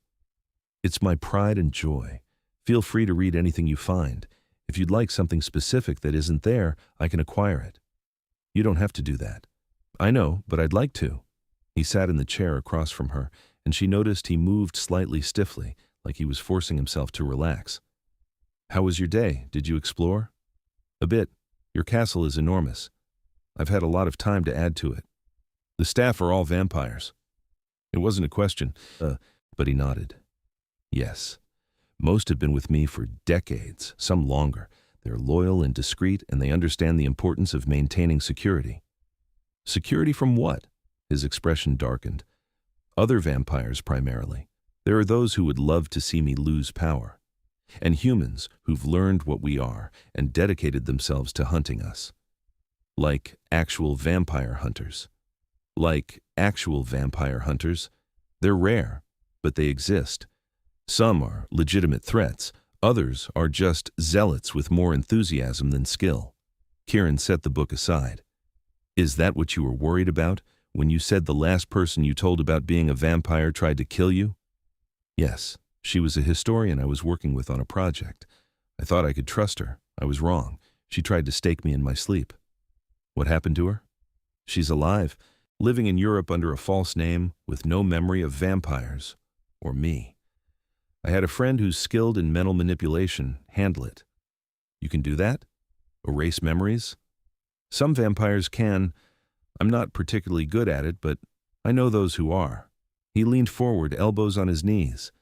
"It's my pride and joy. Feel free to read anything you find. If you'd like something specific that isn't there, I can acquire it." "You don't have to do that." "I know, but I'd like to." He sat in the chair across from her, and she noticed he moved slightly stiffly, like he was forcing himself to relax. "How was your day? Did you explore?" "A bit. Your castle is enormous. I've had a lot of time to add to it." "The staff are all vampires." It wasn't a question, but he nodded. "Yes. Most have been with me for decades, some longer. They're loyal and discreet, and they understand the importance of maintaining security." "Security from what?" His expression darkened. "Other vampires, primarily. There are those who would love to see me lose power. And humans who've learned what we are and dedicated themselves to hunting us. Like actual vampire hunters. Like actual vampire hunters. They're rare, but they exist. Some are legitimate threats. Others are just zealots with more enthusiasm than skill." Kieran set the book aside. "Is that what you were worried about when you said the last person you told about being a vampire tried to kill you?" "Yes. She was a historian I was working with on a project. I thought I could trust her. I was wrong. She tried to stake me in my sleep." "What happened to her?" "She's alive, living in Europe under a false name, with no memory of vampires. Or me. I had a friend who's skilled in mental manipulation handle it." "You can do that? Erase memories?" "Some vampires can. I'm not particularly good at it, but I know those who are." He leaned forward, elbows on his knees.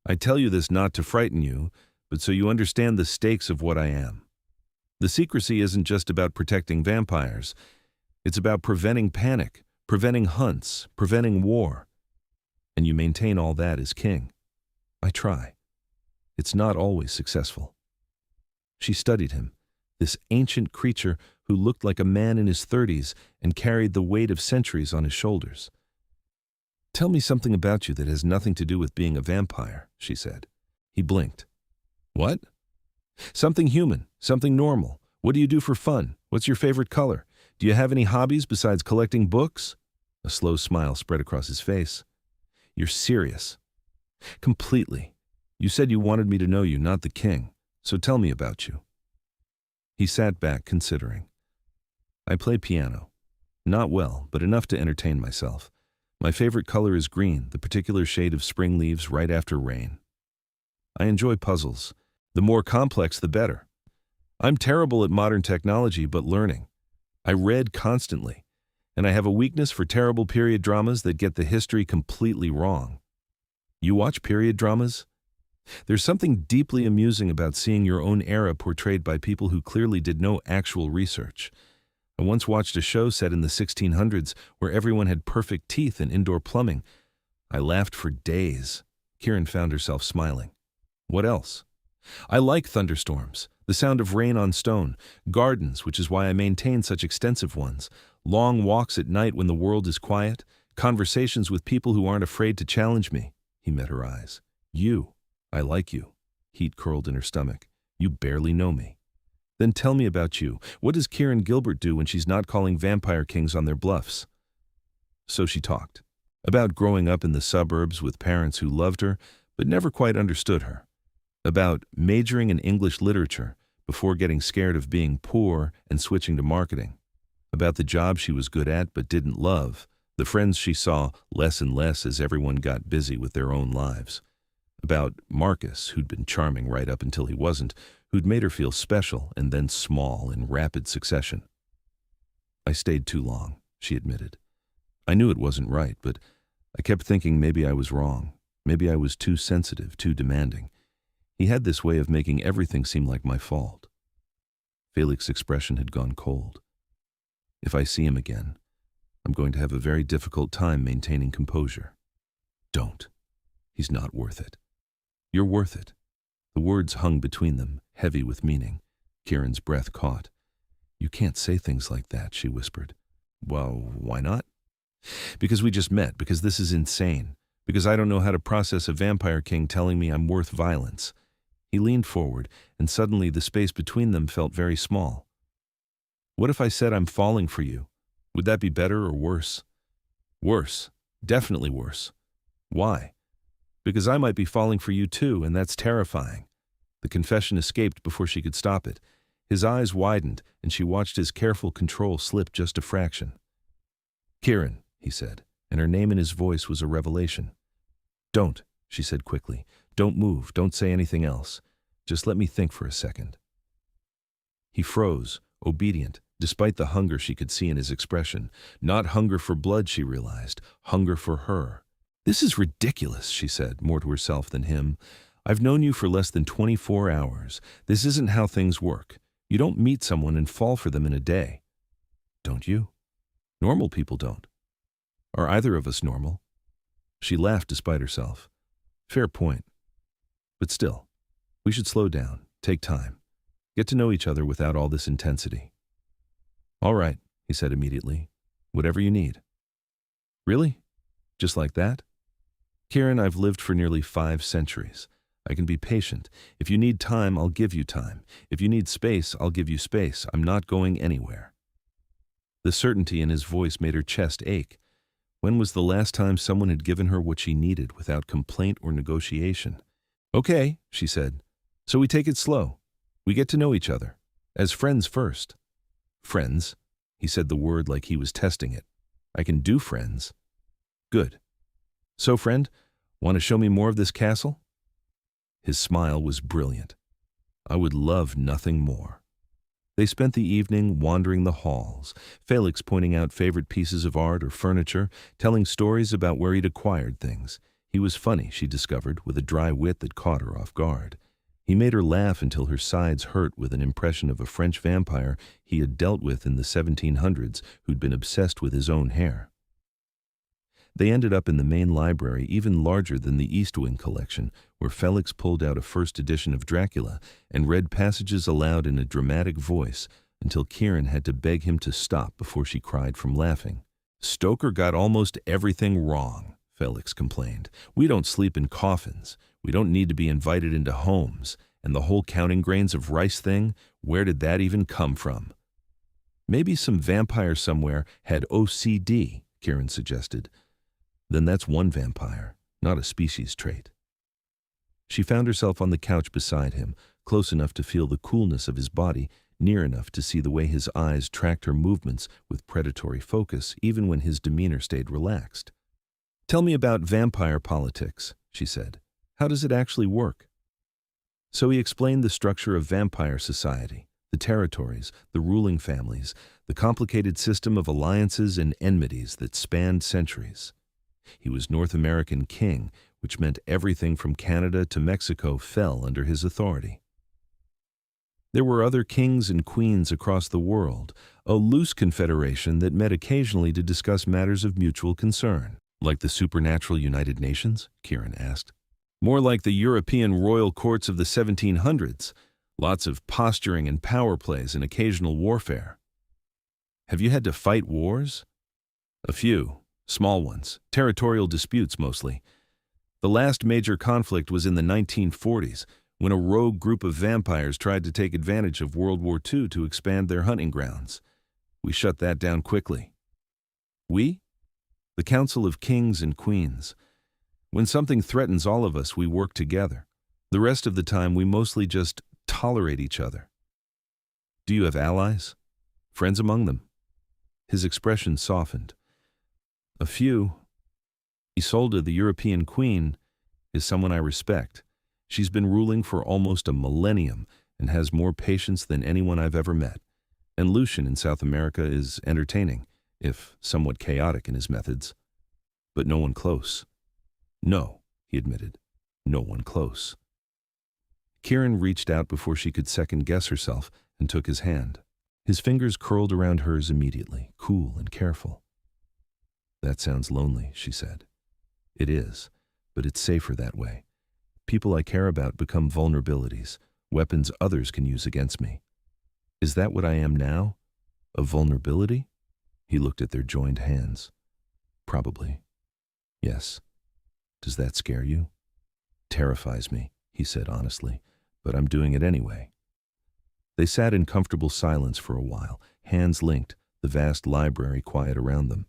"I tell you this not to frighten you, but so you understand the stakes of what I am. The secrecy isn't just about protecting vampires. It's about preventing panic, preventing hunts, preventing war. And you maintain all that as king." "I try. It's not always successful." She studied him, this ancient creature who looked like a man in his 30s and carried the weight of centuries on his shoulders. "Tell me something about you that has nothing to do with being a vampire," she said. He blinked. "What?" "Something human, something normal. What do you do for fun? What's your favorite color? Do you have any hobbies besides collecting books?" A slow smile spread across his face. "You're serious." "Completely. You said you wanted me to know you, not the king. So tell me about you." He sat back, considering. "I play piano. Not well, but enough to entertain myself. My favorite color is green, the particular shade of spring leaves right after rain. I enjoy puzzles. The more complex, the better. I'm terrible at modern technology, but learning. I read constantly, and I have a weakness for terrible period dramas that get the history completely wrong." "You watch period dramas?" "There's something deeply amusing about seeing your own era portrayed by people who clearly did no actual research. I once watched a show set in the 1600s where everyone had perfect teeth and indoor plumbing. I laughed for days." Kieran found herself smiling. "What else?" "I like thunderstorms, the sound of rain on stone, gardens, which is why I maintain such extensive ones, long walks at night when the world is quiet, conversations with people who aren't afraid to challenge me." He met her eyes. "You. I like you." Heat curled in her stomach. "You barely know me." "Then tell me about you. What does Kieran Gilbert do when she's not calling vampire kings on their bluffs?" So she talked. About growing up in the suburbs with parents who loved her, but never quite understood her. About majoring in English literature before getting scared of being poor and switching to marketing. About the job she was good at but didn't love, The friends she saw less and less as everyone got busy with their own lives. About Marcus, who'd been charming right up until he wasn't, who'd made her feel special and then small in rapid succession. I stayed too long, she admitted. I knew it wasn't right, but I kept thinking maybe I was wrong. Maybe I was too sensitive, too demanding. He had this way of making everything seem like my fault. Feliks' expression had gone cold. If I see him again, I'm going to have a very difficult time maintaining composure. Don't. He's not worth it. You're worth it. The words hung between them, heavy with meaning. Kieran's breath caught. You can't say things like that, she whispered. Well, why not? Because we just met, because this is insane, because I don't know how to process a vampire king telling me I'm worth violence. He leaned forward, and suddenly the space between them felt very small. What if I said I'm falling for you? Would that be better or worse? Worse. Definitely worse. Why? Because I might be falling for you too, and that's terrifying. The confession escaped before she could stop it. His eyes widened, and she watched his careful control slip just a fraction. Kieran, he said, and her name in his voice was a revelation. Don't, she said quickly. Don't move, don't say anything else. Just let me think for a second. He froze, obedient, despite the hunger she could see in his expression. Not hunger for blood, she realized, hunger for her. This is ridiculous, she said, more to herself than him. I've known you for less than 24 hours. This isn't how things work. You don't meet someone and fall for them in a day. Don't you? Normal people don't. Are either of us normal? She laughed despite herself. Fair point. But still, we should slow down, take time, get to know each other without all this intensity. All right, he said immediately. Whatever you need. Really? Just like that? Kieran, I've lived for nearly 5 centuries. I can be patient. If you need time, I'll give you time. If you need space, I'll give you space. I'm not going anywhere. The certainty in his voice made her chest ache. When was the last time someone had given her what she needed without complaint or negotiation? Okay, she said. So we take it slow. We get to know each other. As friends first. Friends? He said the word like he was testing it. I can do friends. Good. So, friend, want to show me more of this castle? His smile was brilliant. I would love nothing more. They spent the evening wandering the halls, Feliks pointing out favorite pieces of art or furniture, telling stories about where he'd acquired things. He was funny, she discovered, with a dry wit that caught her off guard. He made her laugh until her sides hurt with an impression of a French vampire he had dealt with in the 1700s who'd been obsessed with his own hair. They ended up in the main library, even larger than the East Wing collection, where Feliks pulled out a first edition of Dracula and read passages aloud in a dramatic voice until Kieran had to beg him to stop before she cried from laughing. Stoker got almost everything wrong, Feliks complained. We don't sleep in coffins. We don't need to be invited into homes. And the whole counting grains of rice thing, where did that even come from? Maybe some vampire somewhere had OCD, Kieran suggested. Then that's one vampire, not a species trait. She found herself on the couch beside him, close enough to feel the coolness of his body, near enough to see the way his eyes tracked her movements with predatory focus, even when his demeanor stayed relaxed. Tell me about vampire politics, she said. How does it actually work? So he explained the structure of vampire society, the territories, the ruling families, the complicated system of alliances and enmities that spanned centuries. He was North American king, which meant everything from Canada to Mexico fell under his authority. There were other kings and queens across the world, a loose confederation that met occasionally to discuss matters of mutual concern. Like the supernatural United Nations? Kieran asked. More like the European royal courts of the 1700s. Lots of posturing and power plays and occasional warfare. Have you had to fight wars? A few. Small ones, territorial disputes mostly. The last major conflict was in the 1940s, when a rogue group of vampires tried to take advantage of World War II to expand their hunting grounds. We shut that down quickly. We? The Council of Kings and Queens. When something threatens all of us, we work together. The rest of the time, we mostly just tolerate each other. Do you have allies? Friends among them? His expression softened. A few. Isolde, the European queen, is someone I respect. She's been ruling for almost a millennium and has more patience than anyone I've ever met. And Lucian in South America is entertaining, if somewhat chaotic in his methods. But no one close. No, he admitted. No one close. Kieran reached out before she could second-guess herself and took his hand. His fingers curled around hers immediately, cool and careful. "That sounds lonely," she said. "It is, but it's safer that way. People I care about become vulnerabilities, weapons others can use against me. Is that what I am now? A vulnerability?" He looked at their joined hands. "Probably. Yes. Does that scare you?" "Terrifies me," he said honestly, "but I'm doing it anyway." They sat in comfortable silence for a while, hands linked, the vast library quiet around them.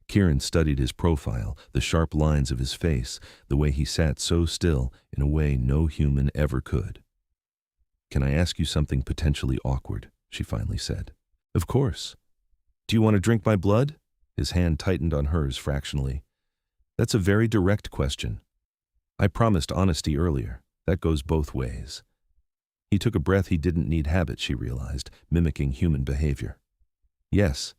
Kieran studied his profile, the sharp lines of his face, the way he sat so still in a way no human ever could. "Can I ask you something potentially awkward?" she finally said. "Of course. Do you want to drink my blood?" His hand tightened on hers fractionally. "That's a very direct question. I promised honesty earlier. That goes both ways." He took a breath. He didn't need habit, she realized, mimicking human behavior. "Yes.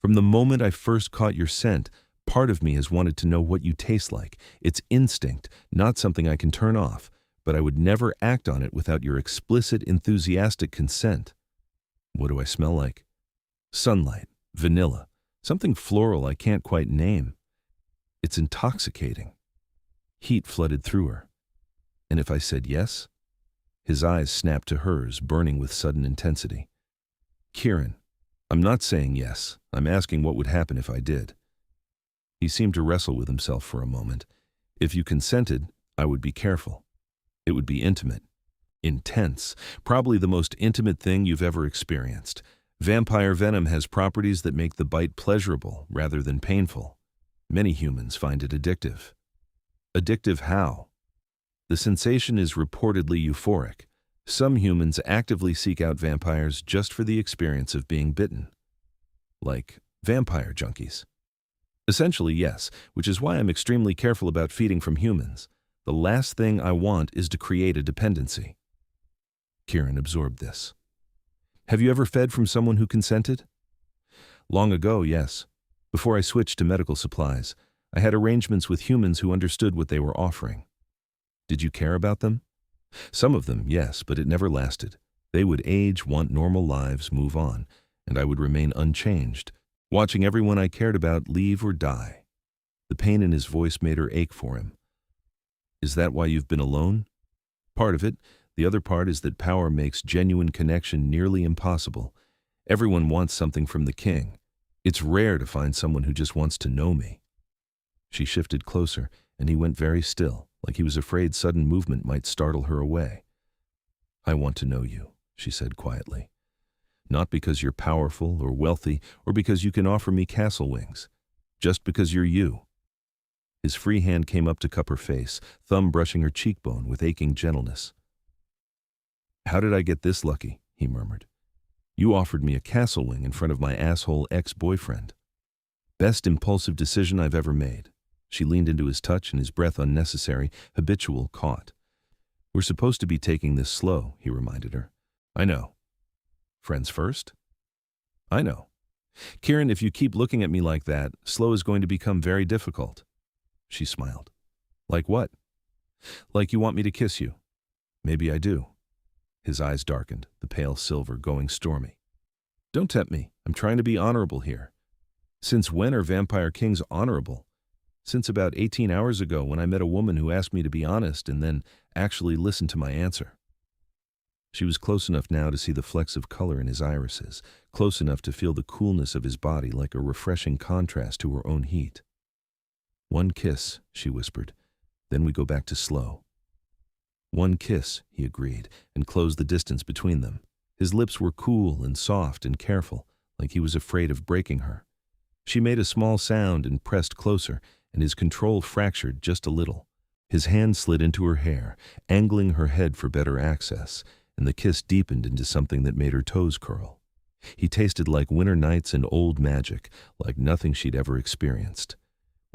From the moment I first caught your scent, part of me has wanted to know what you taste like. It's instinct, not something I can turn off, but I would never act on it without your explicit, enthusiastic consent." "What do I smell like?" "Sunlight, vanilla, something floral I can't quite name. It's intoxicating." Heat flooded through her. "And if I said yes?" His eyes snapped to hers, burning with sudden intensity. "Kieran, I'm not saying yes. I'm asking what would happen if I did." He seemed to wrestle with himself for a moment. "If you consented, I would be careful. It would be intimate. Intense. Probably the most intimate thing you've ever experienced. Vampire venom has properties that make the bite pleasurable rather than painful. Many humans find it addictive." "Addictive how?" "The sensation is reportedly euphoric. Some humans actively seek out vampires just for the experience of being bitten." "Like vampire junkies?" "Essentially, yes, which is why I'm extremely careful about feeding from humans. The last thing I want is to create a dependency." Kieran absorbed this. "Have you ever fed from someone who consented?" "Long ago, yes. Before I switched to medical supplies, I had arrangements with humans who understood what they were offering." "Did you care about them?" "Some of them, yes, but it never lasted. They would age, want normal lives, move on, and I would remain unchanged, watching everyone I cared about leave or die." The pain in his voice made her ache for him. "Is that why you've been alone?" "Part of it. The other part is that power makes genuine connection nearly impossible. Everyone wants something from the king. It's rare to find someone who just wants to know me." She shifted closer, and he went very still, like he was afraid sudden movement might startle her away. "I want to know you," she said quietly. "Not because you're powerful or wealthy or because you can offer me castle wings. Just because you're you." His free hand came up to cup her face, thumb brushing her cheekbone with aching gentleness. "How did I get this lucky?" he murmured. "You offered me a castle wing in front of my asshole ex-boyfriend. Best impulsive decision I've ever made." She leaned into his touch, and his breath, unnecessary, habitual, caught. "We're supposed to be taking this slow," he reminded her. "I know." "Friends first?" "I know. Kieran, if you keep looking at me like that, slow is going to become very difficult." She smiled. "Like what?" "Like you want me to kiss you." "Maybe I do." His eyes darkened, the pale silver going stormy. "Don't tempt me. I'm trying to be honorable here." "Since when are vampire kings honorable?" "Since about 18 hours ago, when I met a woman who asked me to be honest and then actually listened to my answer." She was close enough now to see the flecks of color in his irises, close enough to feel the coolness of his body like a refreshing contrast to her own heat. "One kiss," she whispered, "then we go back to slow." "One kiss," he agreed, and closed the distance between them. His lips were cool and soft and careful, like he was afraid of breaking her. She made a small sound and pressed closer, and his control fractured just a little. His hand slid into her hair, angling her head for better access, and the kiss deepened into something that made her toes curl. He tasted like winter nights and old magic, like nothing she'd ever experienced.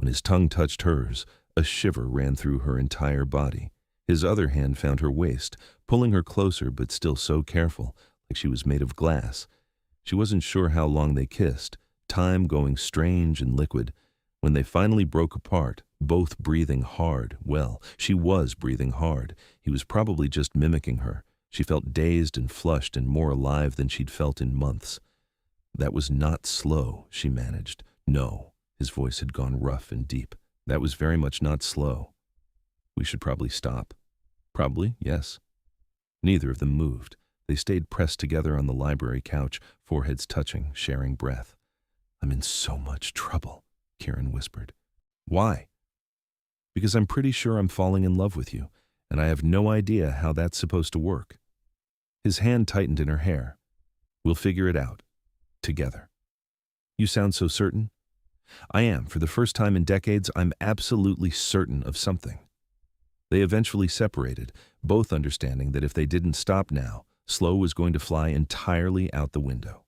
When his tongue touched hers, a shiver ran through her entire body. His other hand found her waist, pulling her closer but still so careful, like she was made of glass. She wasn't sure how long they kissed, time going strange and liquid. When they finally broke apart, both breathing hard, well, she was breathing hard. He was probably just mimicking her. She felt dazed and flushed and more alive than she'd felt in months. That was not slow, she managed. No, his voice had gone rough and deep. That was very much not slow. We should probably stop. Probably, yes. Neither of them moved. They stayed pressed together on the library couch, foreheads touching, sharing breath. I'm in so much trouble, Kieran whispered. Why? Because I'm pretty sure I'm falling in love with you, and I have no idea how that's supposed to work. His hand tightened in her hair. We'll figure it out. Together. You sound so certain? I am. For the first time in decades, I'm absolutely certain of something. They eventually separated, both understanding that if they didn't stop now, Slow was going to fly entirely out the window.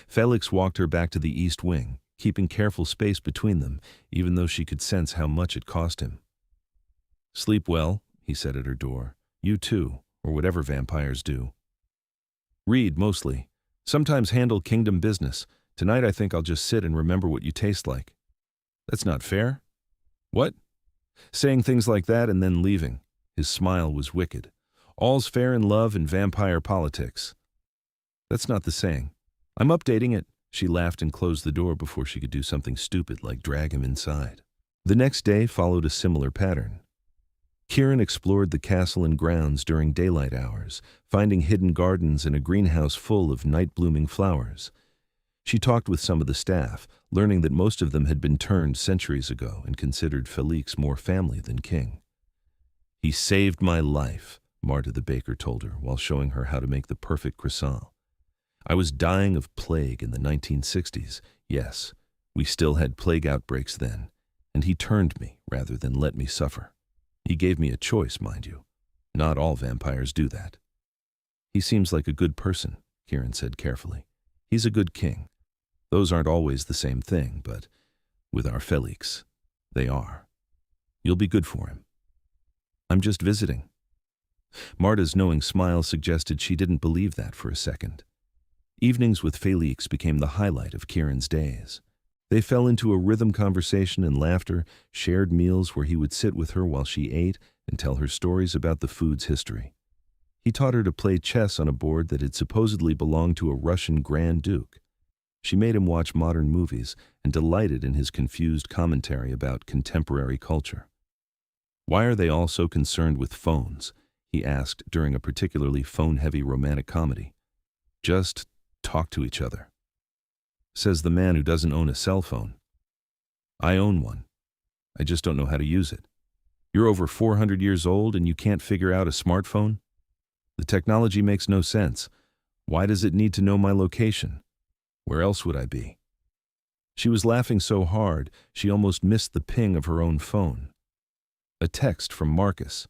Feliks walked her back to the east wing, keeping careful space between them, even though she could sense how much it cost him. Sleep well, he said at her door. You too, or whatever vampires do. Read, mostly. Sometimes handle kingdom business. Tonight I think I'll just sit and remember what you taste like. That's not fair. What? Saying things like that and then leaving. His smile was wicked. All's fair in love and vampire politics. That's not the saying. I'm updating it. She laughed and closed the door before she could do something stupid like drag him inside. The next day followed a similar pattern. Kieran explored the castle and grounds during daylight hours, finding hidden gardens and a greenhouse full of night-blooming flowers. She talked with some of the staff, learning that most of them had been turned centuries ago and considered Feliks more family than king. He saved my life, Marta the baker told her while showing her how to make the perfect croissant. I was dying of plague in the 1960s. Yes, we still had plague outbreaks then, and he turned me rather than let me suffer. He gave me a choice, mind you. Not all vampires do that. He seems like a good person, Kieran said carefully. He's a good king. Those aren't always the same thing, but with our Feliks, they are. You'll be good for him. I'm just visiting. Marta's knowing smile suggested she didn't believe that for a second. Evenings with Feliks became the highlight of Kieran's days. They fell into a rhythm conversation and laughter, shared meals where he would sit with her while she ate and tell her stories about the food's history. He taught her to play chess on a board that had supposedly belonged to a Russian Grand Duke. She made him watch modern movies and delighted in his confused commentary about contemporary culture. Why are they all so concerned with phones? He asked during a particularly phone-heavy romantic comedy. Just talk to each other. Says the man who doesn't own a cell phone. I own one. I just don't know how to use it. You're over 400 years old and you can't figure out a smartphone? The technology makes no sense. Why does it need to know my location? Where else would I be? She was laughing so hard, she almost missed the ping of her own phone. A text from Marcus.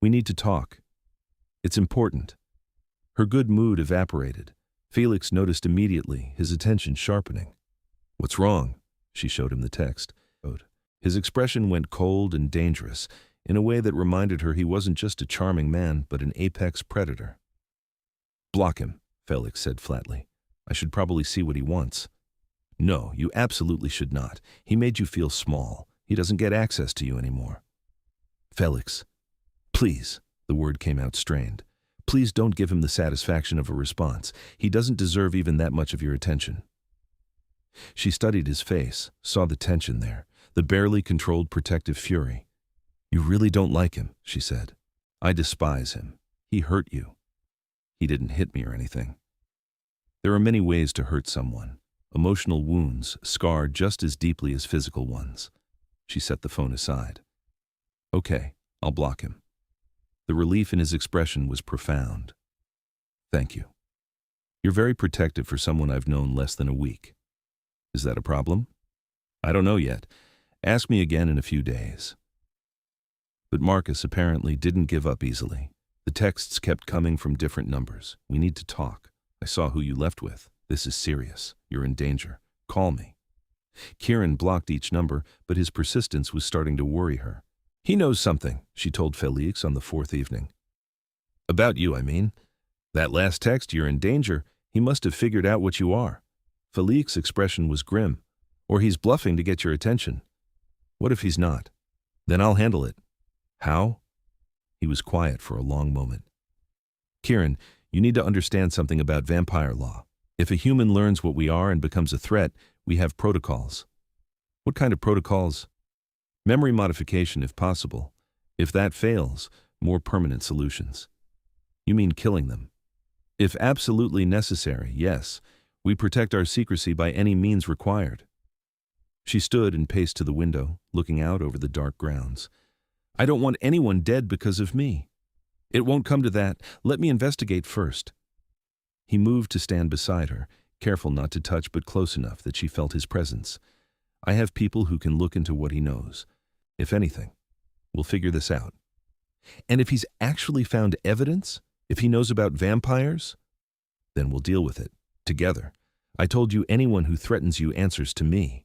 We need to talk. It's important. Her good mood evaporated. Feliks noticed immediately, his attention sharpening. What's wrong? She showed him the text. His expression went cold and dangerous, in a way that reminded her he wasn't just a charming man, but an apex predator. Block him, Feliks said flatly. I should probably see what he wants. No, you absolutely should not. He made you feel small. He doesn't get access to you anymore. Feliks, please, the word came out strained. Please don't give him the satisfaction of a response. He doesn't deserve even that much of your attention. She studied his face, saw the tension there, the barely controlled protective fury. You really don't like him, she said. I despise him. He hurt you. He didn't hit me or anything. There are many ways to hurt someone. Emotional wounds scar just as deeply as physical ones. She set the phone aside. Okay, I'll block him. The relief in his expression was profound. Thank you. You're very protective for someone I've known less than a week. Is that a problem? I don't know yet. Ask me again in a few days. But Marcus apparently didn't give up easily. The texts kept coming from different numbers. We need to talk. I saw who you left with. This is serious. You're in danger. Call me. Kieran blocked each number, but his persistence was starting to worry her. "He knows something," she told Feliks on the fourth evening. "About you, I mean. That last text, you're in danger. He must have figured out what you are." Feliks' expression was grim. "Or he's bluffing to get your attention." "What if he's not? Then I'll handle it." "How?" He was quiet for a long moment. "Kieran, you need to understand something about vampire law. If a human learns what we are and becomes a threat, we have protocols." "What kind of protocols?" "Memory modification, if possible. If that fails, more permanent solutions." "You mean killing them?" "If absolutely necessary, yes. We protect our secrecy by any means required." She stood and paced to the window, looking out over the dark grounds. "I don't want anyone dead because of me." "It won't come to that. Let me investigate first." He moved to stand beside her, careful not to touch but close enough that she felt his presence. "I have people who can look into what he knows. If anything, we'll figure this out." "And if he's actually found evidence? If he knows about vampires?" "Then we'll deal with it. Together. I told you anyone who threatens you answers to me."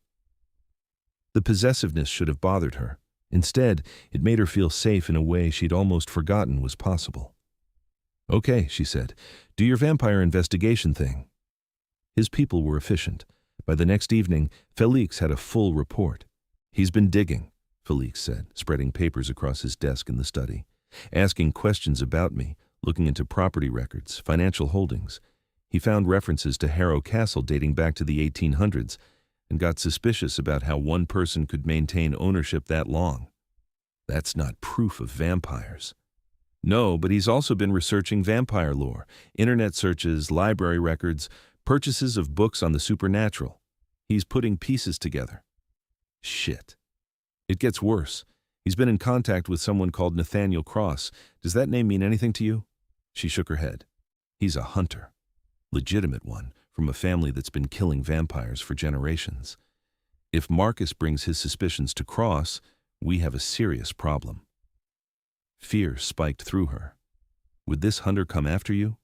The possessiveness should have bothered her. Instead, it made her feel safe in a way she'd almost forgotten was possible. "Okay," she said. "Do your vampire investigation thing." His people were efficient. By the next evening, Feliks had a full report. "He's been digging," Feliks said, spreading papers across his desk in the study. "Asking questions about me, looking into property records, financial holdings. He found references to Harrow Castle dating back to the 1800s and got suspicious about how one person could maintain ownership that long." "That's not proof of vampires." "No, but he's also been researching vampire lore, internet searches, library records, purchases of books on the supernatural. He's putting pieces together." "Shit." "It gets worse. He's been in contact with someone called Nathaniel Cross. Does that name mean anything to you?" She shook her head. "He's a hunter. Legitimate one, from a family that's been killing vampires for generations. If Marcus brings his suspicions to Cross, we have a serious problem." Fear spiked through her. "Would this hunter come after you?"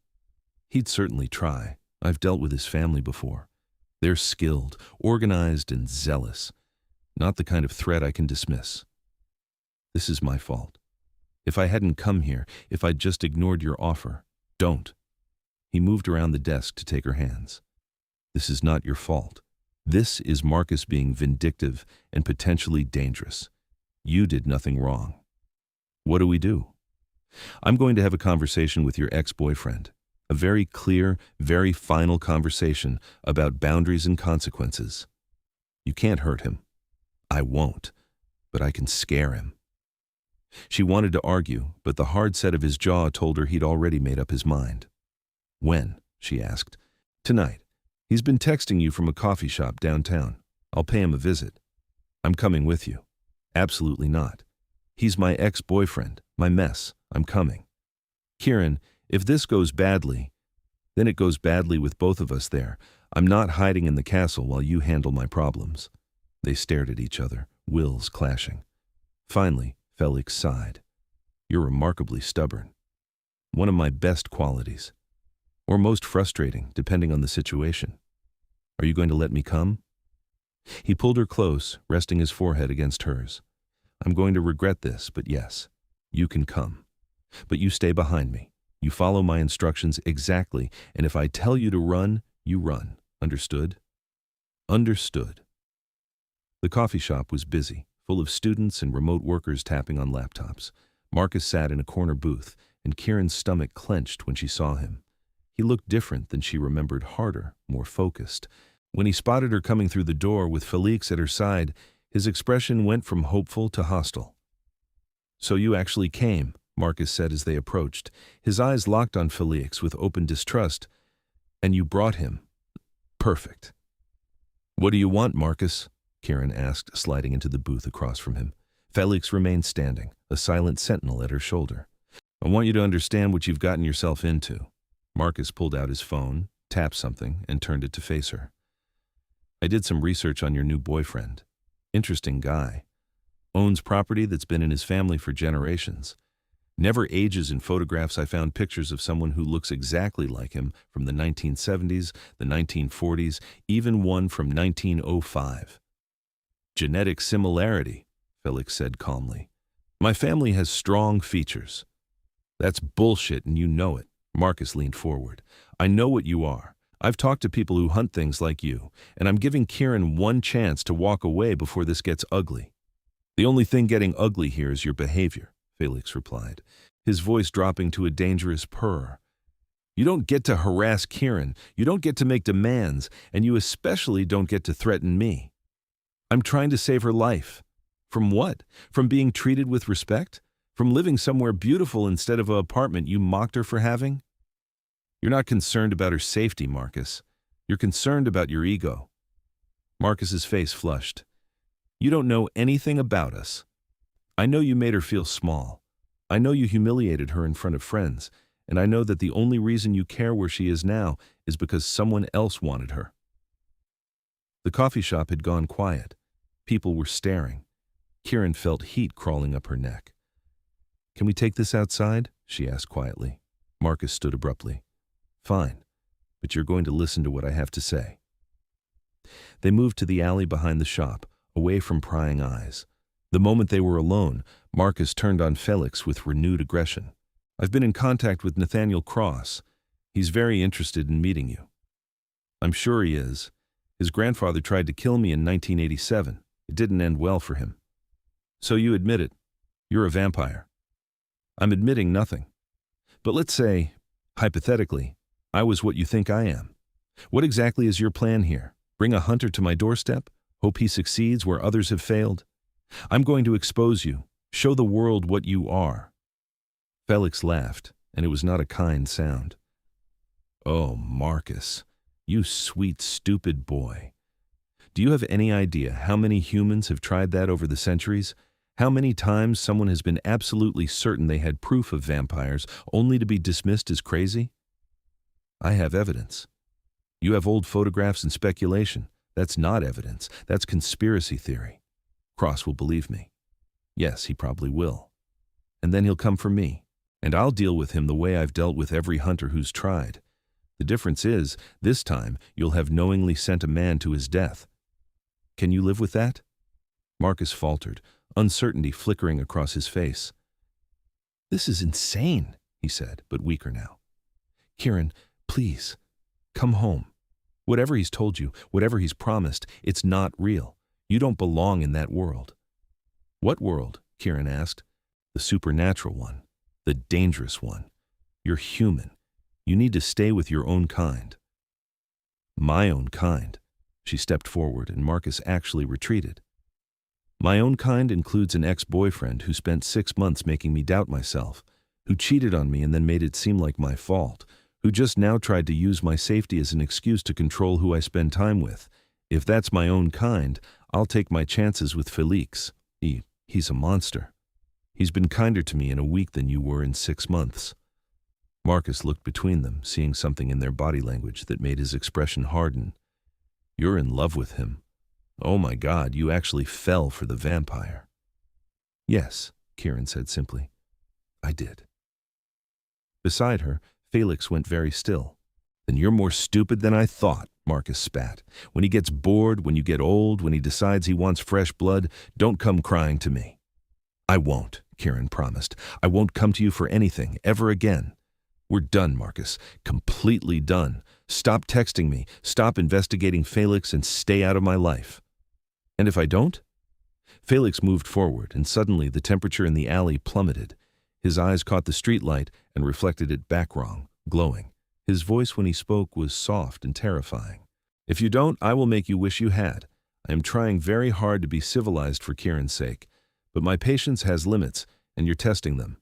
"He'd certainly try. I've dealt with his family before. They're skilled, organized, and zealous. Not the kind of threat I can dismiss. This is my fault. If I hadn't come here, if I'd just ignored your offer, don't." He moved around the desk to take her hands. "This is not your fault. This is Marcus being vindictive and potentially dangerous. You did nothing wrong. What do we do?" "I'm going to have a conversation with your ex-boyfriend. A very clear, very final conversation about boundaries and consequences. You can't hurt him. I won't, but I can scare him." She wanted to argue, but the hard set of his jaw told her he'd already made up his mind. "When?" she asked. "Tonight. He's been texting you from a coffee shop downtown. I'll pay him a visit." "I'm coming with you." "Absolutely not. He's my ex-boyfriend, my mess. I'm coming." "Kieran, if this goes badly, then it goes badly with both of us there. I'm not hiding in the castle while you handle my problems." They stared at each other, wills clashing. Finally, Feliks sighed. "You're remarkably stubborn. One of my best qualities. Or most frustrating, depending on the situation. Are you going to let me come?" He pulled her close, resting his forehead against hers. "I'm going to regret this, but yes, you can come. But you stay behind me. You follow my instructions exactly, and if I tell you to run, you run. Understood?" "Understood." The coffee shop was busy, full of students and remote workers tapping on laptops. Marcus sat in a corner booth, and Kieran's stomach clenched when she saw him. He looked different than she remembered, harder, more focused. When he spotted her coming through the door with Feliks at her side, his expression went from hopeful to hostile. "So you actually came," Marcus said as they approached. His eyes locked on Feliks with open distrust. "And you brought him. Perfect." "What do you want, Marcus?" Kieran asked, sliding into the booth across from him. Feliks remained standing, a silent sentinel at her shoulder. "I want you to understand what you've gotten yourself into." Marcus pulled out his phone, tapped something, and turned it to face her. "I did some research on your new boyfriend. Interesting guy. Owns property that's been in his family for generations. Never ages in photographs. I found pictures of someone who looks exactly like him from the 1970s, the 1940s, even one from 1905. Genetic similarity, Feliks said calmly. My family has strong features. That's bullshit and you know it. Marcus leaned forward. I know what you are. I've talked to people who hunt things like you, and I'm giving Kieran one chance to walk away before this gets ugly. The only thing getting ugly here is your behavior, Feliks replied, his voice dropping to a dangerous purr. You don't get to harass Kieran, you don't get to make demands, and you especially don't get to threaten me. I'm trying to save her life. From what? From being treated with respect? From living somewhere beautiful instead of an apartment you mocked her for having? You're not concerned about her safety, Marcus. You're concerned about your ego. Marcus's face flushed. You don't know anything about us. I know you made her feel small. I know you humiliated her in front of friends, and I know that the only reason you care where she is now is because someone else wanted her. The coffee shop had gone quiet. People were staring. Kieran felt heat crawling up her neck. Can we take this outside? She asked quietly. Marcus stood abruptly. Fine, but you're going to listen to what I have to say. They moved to the alley behind the shop, away from prying eyes. The moment they were alone, Marcus turned on Feliks with renewed aggression. I've been in contact with Nathaniel Cross. He's very interested in meeting you. I'm sure he is. His grandfather tried to kill me in 1987. It didn't end well for him. So you admit it. You're a vampire. I'm admitting nothing. But let's say, hypothetically, I was what you think I am. What exactly is your plan here? Bring a hunter to my doorstep? Hope he succeeds where others have failed? I'm going to expose you, show the world what you are. Feliks laughed, and it was not a kind sound. Oh, Marcus, you sweet, stupid boy. Do you have any idea how many humans have tried that over the centuries? How many times someone has been absolutely certain they had proof of vampires only to be dismissed as crazy? I have evidence. You have old photographs and speculation. That's not evidence. That's conspiracy theory. Cross will believe me. Yes, he probably will. And then he'll come for me, and I'll deal with him the way I've dealt with every hunter who's tried. The difference is, this time, you'll have knowingly sent a man to his death. Can you live with that? Marcus faltered, uncertainty flickering across his face. This is insane, he said, but weaker now. Kieran, please, come home. Whatever he's told you, whatever he's promised, it's not real. You don't belong in that world. What world? Kieran asked. The supernatural one. The dangerous one. You're human. You need to stay with your own kind. My own kind. She stepped forward, and Marcus actually retreated. My own kind includes an ex-boyfriend who spent 6 months making me doubt myself, who cheated on me and then made it seem like my fault, who just now tried to use my safety as an excuse to control who I spend time with. If that's my own kind, I'll take my chances with Feliks. He's a monster. He's been kinder to me in a week than you were in 6 months. Marcus looked between them, seeing something in their body language that made his expression harden. You're in love with him. Oh my God, you actually fell for the vampire. Yes, Kieran said simply. I did. Beside her, Feliks went very still. Then you're more stupid than I thought, Marcus spat. When he gets bored, when you get old, when he decides he wants fresh blood, don't come crying to me. I won't, Kieran promised. I won't come to you for anything, ever again. We're done, Marcus. Completely done. Stop texting me, stop investigating Feliks, and stay out of my life. And if I don't? Feliks moved forward, and suddenly the temperature in the alley plummeted. His eyes caught the streetlight and reflected it back wrong, glowing. His voice when he spoke was soft and terrifying. If you don't, I will make you wish you had. I am trying very hard to be civilized for Kieran's sake, but my patience has limits, and you're testing them.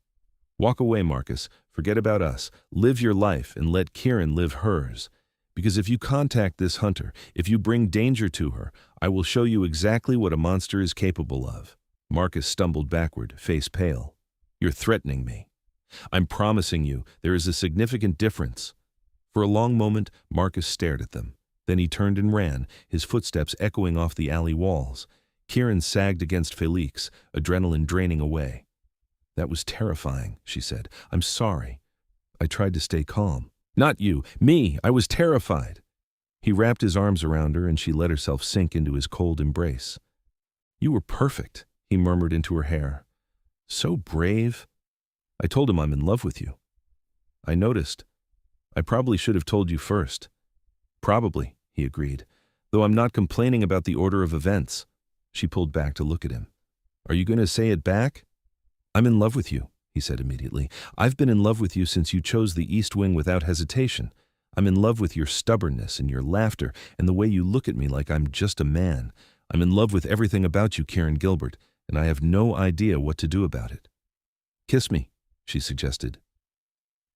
Walk away, Marcus. Forget about us. Live your life and let Kieran live hers. Because if you contact this hunter, if you bring danger to her, I will show you exactly what a monster is capable of. Marcus stumbled backward, face pale. You're threatening me. I'm promising you there is a significant difference. For a long moment, Marcus stared at them. Then he turned and ran, his footsteps echoing off the alley walls. Kieran sagged against Feliks, adrenaline draining away. That was terrifying, she said. I'm sorry. I tried to stay calm. Not you, me. I was terrified. He wrapped his arms around her and she let herself sink into his cold embrace. You were perfect, he murmured into her hair. So brave. I told him I'm in love with you. I noticed. I probably should have told you first. Probably, he agreed, though I'm not complaining about the order of events. She pulled back to look at him. Are you going to say it back? I'm in love with you, he said immediately. I've been in love with you since you chose the East Wing without hesitation. I'm in love with your stubbornness and your laughter and the way you look at me like I'm just a man. I'm in love with everything about you, Kieran Gilbert, and I have no idea what to do about it. Kiss me, she suggested.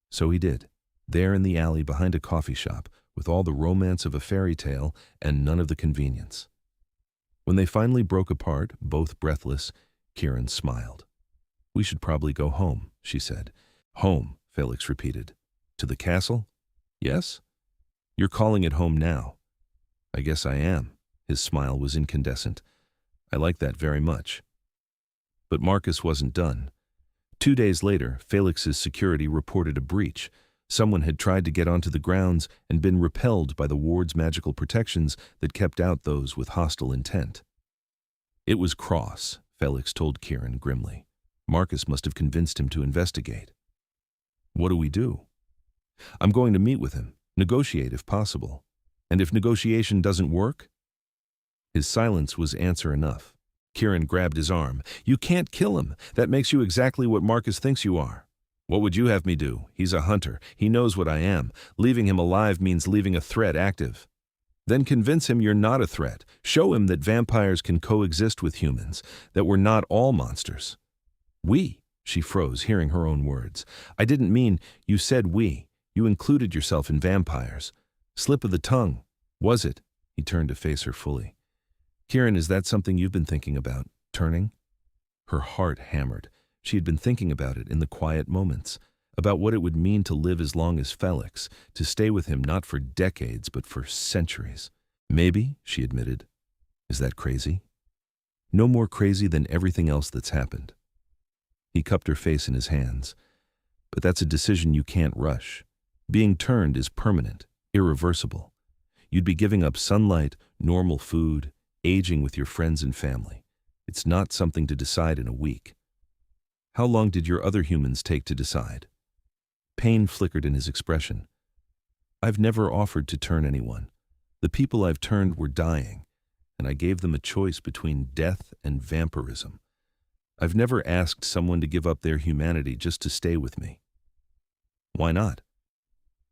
So he did, there in the alley behind a coffee shop, with all the romance of a fairy tale and none of the convenience. When they finally broke apart, both breathless, Kieran smiled. We should probably go home, she said. Home, Feliks repeated. To the castle? Yes? You're calling it home now. I guess I am. His smile was incandescent. I like that very much. But Marcus wasn't done. 2 days later, Feliks's security reported a breach. Someone had tried to get onto the grounds and been repelled by the ward's magical protections that kept out those with hostile intent. It was Cross, Feliks told Kieran grimly. Marcus must have convinced him to investigate. What do we do? I'm going to meet with him, negotiate if possible. And if negotiation doesn't work? His silence was answer enough. Kieran grabbed his arm. You can't kill him. That makes you exactly what Marcus thinks you are. What would you have me do? He's a hunter. He knows what I am. Leaving him alive means leaving a threat active. Then convince him you're not a threat. Show him that vampires can coexist with humans, that we're not all monsters. We, she froze, hearing her own words. I didn't mean, you said we. You included yourself in vampires. Slip of the tongue. Was it? He turned to face her fully. Kieran, is that something you've been thinking about, turning? Her heart hammered. She had been thinking about it in the quiet moments, about what it would mean to live as long as Feliks, to stay with him not for decades but for centuries. Maybe, she admitted. Is that crazy? No more crazy than everything else that's happened. He cupped her face in his hands. But that's a decision you can't rush. Being turned is permanent, irreversible. You'd be giving up sunlight, normal food, aging with your friends and family. It's not something to decide in a week. How long did your other humans take to decide? Pain flickered in his expression. I've never offered to turn anyone. The people I've turned were dying, and I gave them a choice between death and vampirism. I've never asked someone to give up their humanity just to stay with me. Why not?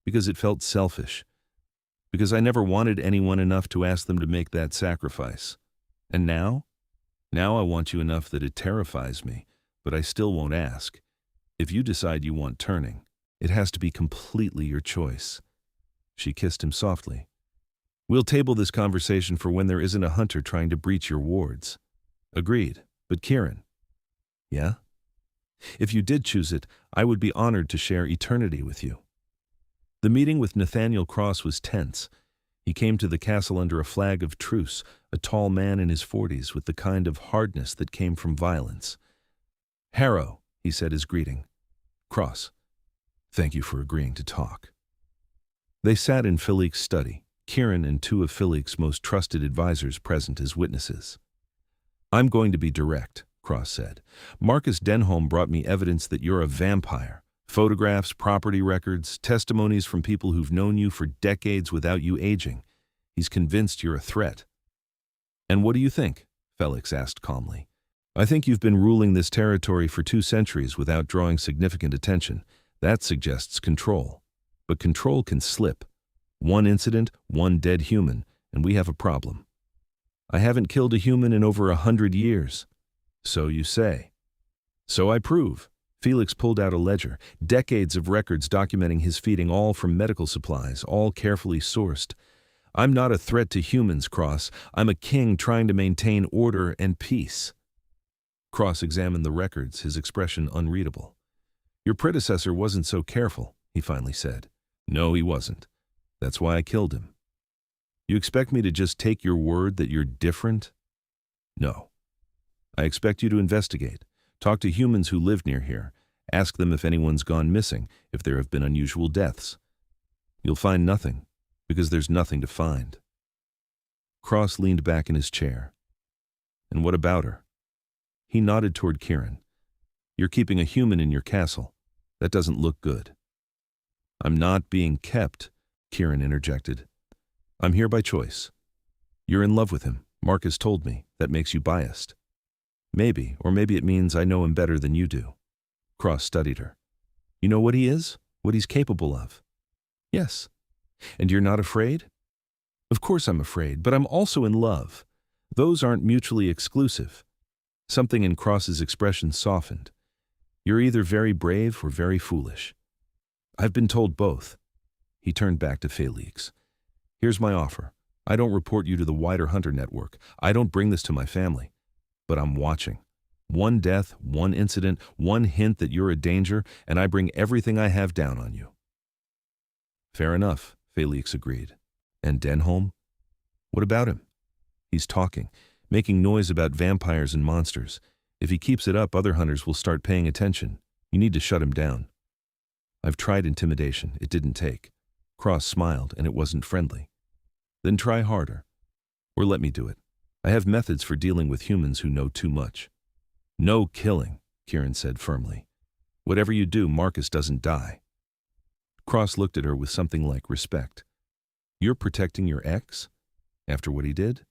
Because it felt selfish. Because I never wanted anyone enough to ask them to make that sacrifice. And now? Now I want you enough that it terrifies me, but I still won't ask. If you decide you want turning, it has to be completely your choice. She kissed him softly. We'll table this conversation for when there isn't a hunter trying to breach your wards. Agreed. But Kieran. Yeah? If you did choose it, I would be honored to share eternity with you. The meeting with Nathaniel Cross was tense. He came to the castle under a flag of truce, a tall man in his 40s with the kind of hardness that came from violence. Harrow, he said his greeting. Cross, thank you for agreeing to talk. They sat in Feliks' study, Kieran and 2 of Feliks' most trusted advisors present as witnesses. I'm going to be direct, Cross said. Marcus Denholm brought me evidence that you're a vampire. Photographs, property records, testimonies from people who've known you for decades without you aging. He's convinced you're a threat. And what do you think? Feliks asked calmly. I think you've been ruling this territory for 2 centuries without drawing significant attention. That suggests control. But control can slip. 1 incident, 1 dead human, and we have a problem. I haven't killed a human in over 100 years. So you say. So I prove. Feliks pulled out a ledger, decades of records documenting his feeding, all from medical supplies, all carefully sourced. I'm not a threat to humans, Cross. I'm a king trying to maintain order and peace. Cross examined the records, his expression unreadable. Your predecessor wasn't so careful, he finally said. No, he wasn't. That's why I killed him. You expect me to just take your word that you're different? No. I expect you to investigate. Talk to humans who live near here. Ask them if anyone's gone missing, if there have been unusual deaths. You'll find nothing, because there's nothing to find. Cross leaned back in his chair. And what about her? He nodded toward Kieran. You're keeping a human in your castle. That doesn't look good. I'm not being kept, Kieran interjected. I'm here by choice. You're in love with him, Marcus told me. That makes you biased. Maybe, or maybe it means I know him better than you do. Cross studied her. You know what he is? What he's capable of? Yes. And you're not afraid? Of course I'm afraid, but I'm also in love. Those aren't mutually exclusive. Something in Cross's expression softened. You're either very brave or very foolish. I've been told both. He turned back to Feliks. Here's my offer. I don't report you to the wider hunter network. I don't bring this to my family. But I'm watching. One death, one incident, one hint that you're a danger, and I bring everything I have down on you. Fair enough, Feliks agreed. And Denholm? What about him? He's talking, making noise about vampires and monsters. If he keeps it up, other hunters will start paying attention. You need to shut him down. I've tried intimidation. It didn't take. Cross smiled, and it wasn't friendly. Then try harder. Or let me do it. I have methods for dealing with humans who know too much. No killing, Kieran said firmly. Whatever you do, Marcus doesn't die. Cross looked at her with something like respect. You're protecting your ex? After what he did?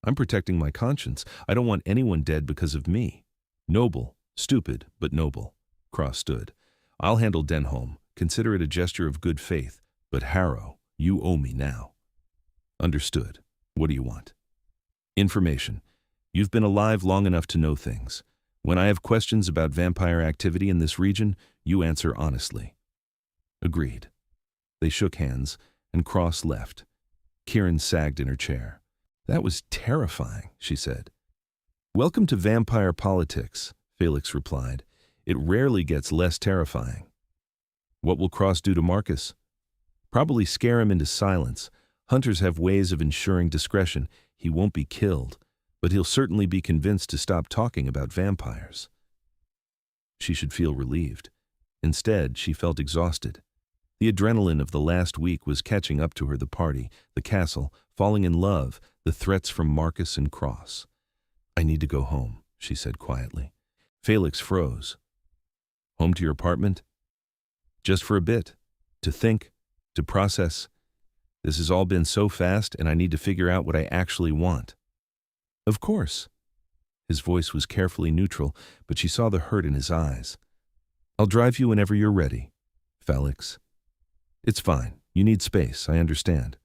I'm protecting my conscience. I don't want anyone dead because of me. Noble, stupid, but noble. Cross stood. I'll handle Denholm. Consider it a gesture of good faith. But Harrow, you owe me now. Understood. What do you want? Information. You've been alive long enough to know things. When I have questions about vampire activity in this region, you answer honestly. Agreed. They shook hands, and Cross left. Kieran sagged in her chair. That was terrifying, she said. Welcome to vampire politics, Feliks replied. It rarely gets less terrifying. What will Cross do to Marcus? Probably scare him into silence. Hunters have ways of ensuring discretion. He won't be killed, but he'll certainly be convinced to stop talking about vampires. She should feel relieved. Instead, she felt exhausted. The adrenaline of the last week was catching up to her: the party, the castle, falling in love, the threats from Marcus and Cross. I need to go home, she said quietly. Feliks froze. Home to your apartment? Just for a bit. To think, to process. This has all been so fast, and I need to figure out what I actually want. Of course. His voice was carefully neutral, but she saw the hurt in his eyes. I'll drive you whenever you're ready, Feliks. It's fine. You need space, I understand.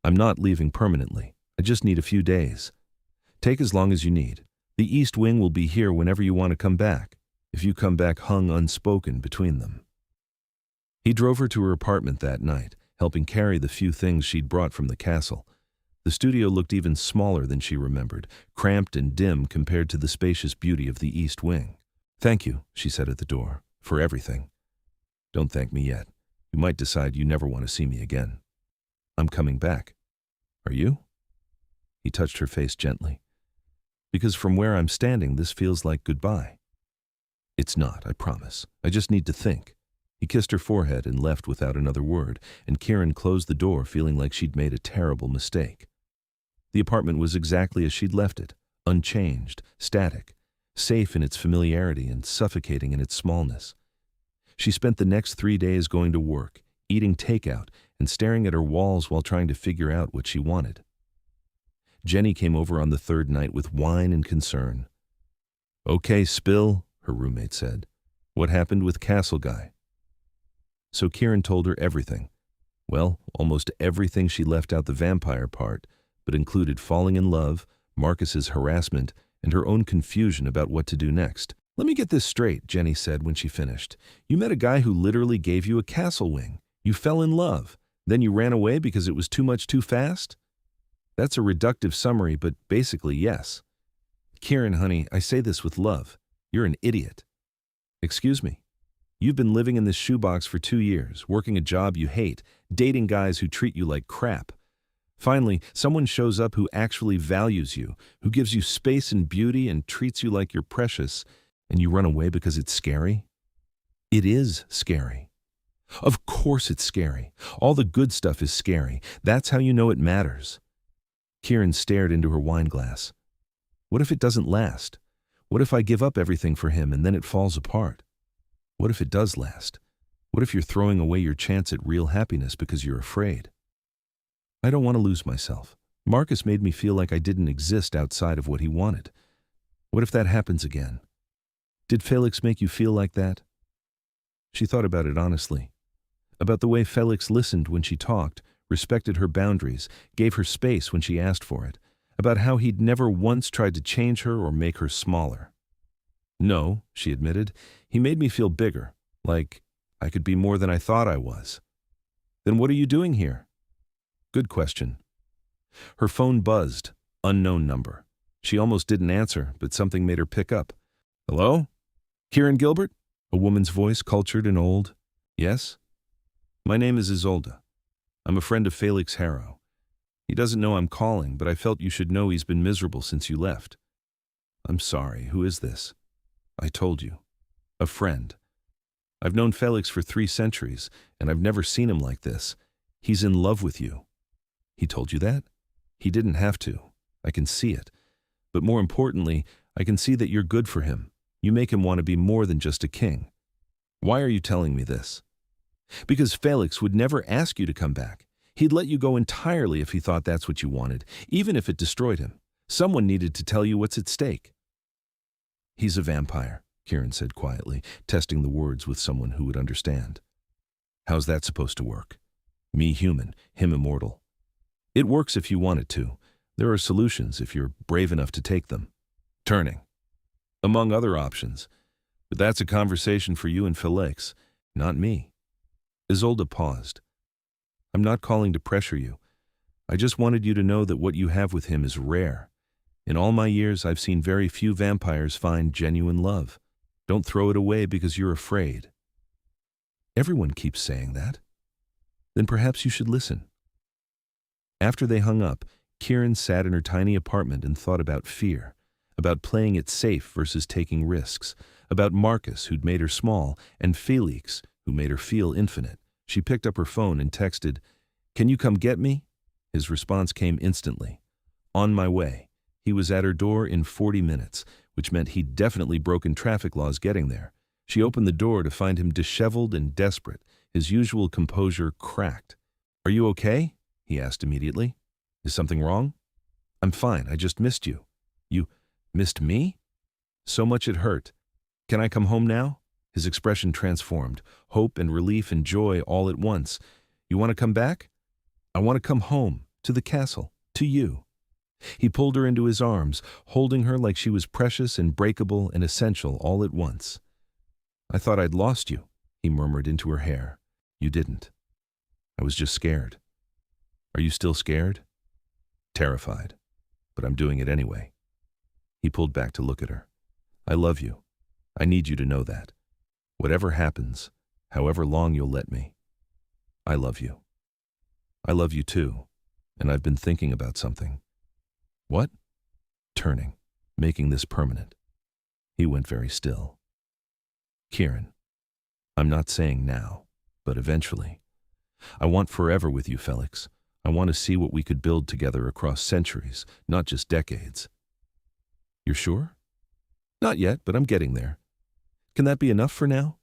I'm not leaving permanently. I just need a few days. Take as long as you need. The East Wing will be here whenever you want to come back, if you come back hung unspoken between them. He drove her to her apartment that night, helping carry the few things she'd brought from the castle. The studio looked even smaller than she remembered, cramped and dim compared to the spacious beauty of the East Wing. Thank you, she said at the door, for everything. Don't thank me yet. You might decide you never want to see me again. I'm coming back. Are you? He touched her face gently. Because from where I'm standing, this feels like goodbye. It's not, I promise. I just need to think. He kissed her forehead and left without another word, and Kieran closed the door feeling like she'd made a terrible mistake. The apartment was exactly as she'd left it, unchanged, static, safe in its familiarity and suffocating in its smallness. She spent the next 3 days going to work, eating takeout, and staring at her walls while trying to figure out what she wanted. Jenny came over on the third night with wine and concern. Okay, spill, her roommate said. What happened with Castle Guy? So Kieran told her everything. Well, almost everything. She left out the vampire part, but included falling in love, Marcus's harassment, and her own confusion about what to do next. Let me get this straight, Jenny said when she finished. You met a guy who literally gave you a castle wing. You fell in love. Then you ran away because it was too much too fast? That's a reductive summary, but basically yes. Kieran, honey, I say this with love. You're an idiot. Excuse me. You've been living in this shoebox for 2 years, working a job you hate, dating guys who treat you like crap. Finally, someone shows up who actually values you, who gives you space and beauty and treats you like you're precious, and you run away because it's scary? It is scary. Of course it's scary. All the good stuff is scary. That's how you know it matters. Kieran stared into her wine glass. What if it doesn't last? What if I give up everything for him and then it falls apart? What if it does last? What if you're throwing away your chance at real happiness because you're afraid? I don't want to lose myself. Marcus made me feel like I didn't exist outside of what he wanted. What if that happens again? Did Feliks make you feel like that? She thought about it honestly. About the way Feliks listened when she talked, respected her boundaries, gave her space when she asked for it. About how he'd never once tried to change her or make her smaller. No, she admitted, he made me feel bigger, like I could be more than I thought I was. Then what are you doing here? Good question. Her phone buzzed, unknown number. She almost didn't answer, but something made her pick up. Hello? Kieran Gilbert? A woman's voice, cultured and old. Yes? My name is Isolde. I'm a friend of Feliks Harrow. He doesn't know I'm calling, but I felt you should know he's been miserable since you left. I'm sorry, who is this? I told you. A friend. I've known Feliks for 3 centuries, and I've never seen him like this. He's in love with you. He told you that? He didn't have to. I can see it. But more importantly, I can see that you're good for him. You make him want to be more than just a king. Why are you telling me this? Because Feliks would never ask you to come back. He'd let you go entirely if he thought that's what you wanted, even if it destroyed him. Someone needed to tell you what's at stake. He's a vampire, Kieran said quietly, testing the words with someone who would understand. How's that supposed to work? Me human, him immortal. It works if you want it to. There are solutions if you're brave enough to take them. Turning. Among other options. But that's a conversation for you and Feliks, not me. Isolde paused. I'm not calling to pressure you. I just wanted you to know that what you have with him is rare. In all my years, I've seen very few vampires find genuine love. Don't throw it away because you're afraid. Everyone keeps saying that. Then perhaps you should listen. After they hung up, Kieran sat in her tiny apartment and thought about fear, about playing it safe versus taking risks, about Marcus, who'd made her small, and Feliks, who made her feel infinite. She picked up her phone and texted, "Can you come get me?" His response came instantly. On my way. He was at her door in 40 minutes, which meant he'd definitely broken traffic laws getting there. She opened the door to find him disheveled and desperate, his usual composure cracked. Are you okay? He asked immediately. Is something wrong? I'm fine, I just missed you. You missed me? So much it hurt. Can I come home now? His expression transformed, hope and relief and joy all at once. You want to come back? I want to come home, to the castle, to you. He pulled her into his arms, holding her like she was precious and breakable and essential all at once. I thought I'd lost you, he murmured into her hair. You didn't. I was just scared. Are you still scared? Terrified. But I'm doing it anyway. He pulled back to look at her. I love you. I need you to know that. Whatever happens, however long you'll let me, I love you. I love you too, and I've been thinking about something. What? Turning, making this permanent. He went very still. Kieran, I'm not saying now, but eventually. I want forever with you, Feliks. I want to see what we could build together across centuries, not just decades. You're sure? Not yet, but I'm getting there. Can that be enough for now?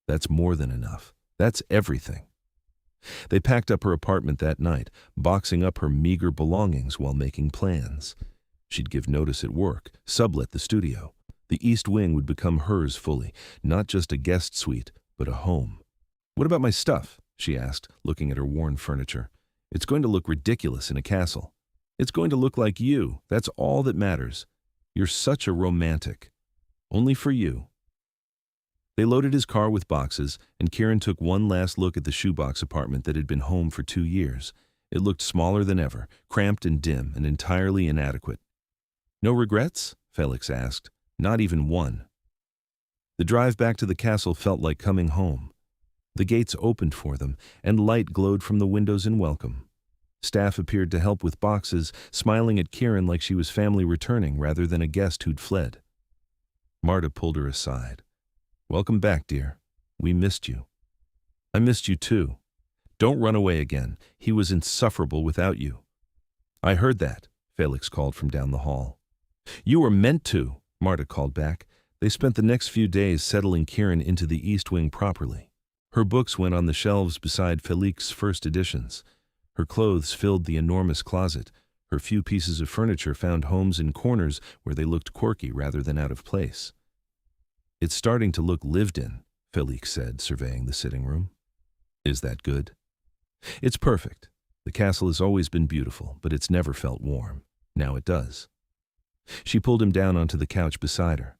That's more than enough. That's everything. They packed up her apartment that night, boxing up her meager belongings while making plans. She'd give notice at work, sublet the studio. The East Wing would become hers fully, not just a guest suite, but a home. What about my stuff? She asked, looking at her worn furniture. It's going to look ridiculous in a castle. It's going to look like you. That's all that matters. You're such a romantic. Only for you. They loaded his car with boxes, and Kieran took one last look at the shoebox apartment that had been home for 2 years. It looked smaller than ever, cramped and dim, and entirely inadequate. No regrets? Feliks asked. Not even one. The drive back to the castle felt like coming home. The gates opened for them, and light glowed from the windows in welcome. Staff appeared to help with boxes, smiling at Kieran like she was family returning rather than a guest who'd fled. Marta pulled her aside. Welcome back, dear. We missed you. I missed you too. Don't run away again. He was insufferable without you. I heard that, Feliks called from down the hall. You were meant to, Marta called back. They spent the next few days settling Kieran into the East Wing properly. Her books went on the shelves beside Feliks' first editions. Her clothes filled the enormous closet. Her few pieces of furniture found homes in corners where they looked quirky rather than out of place. It's starting to look lived in, Feliks said, surveying the sitting room. Is that good? It's perfect. The castle has always been beautiful, but it's never felt warm. Now it does. She pulled him down onto the couch beside her.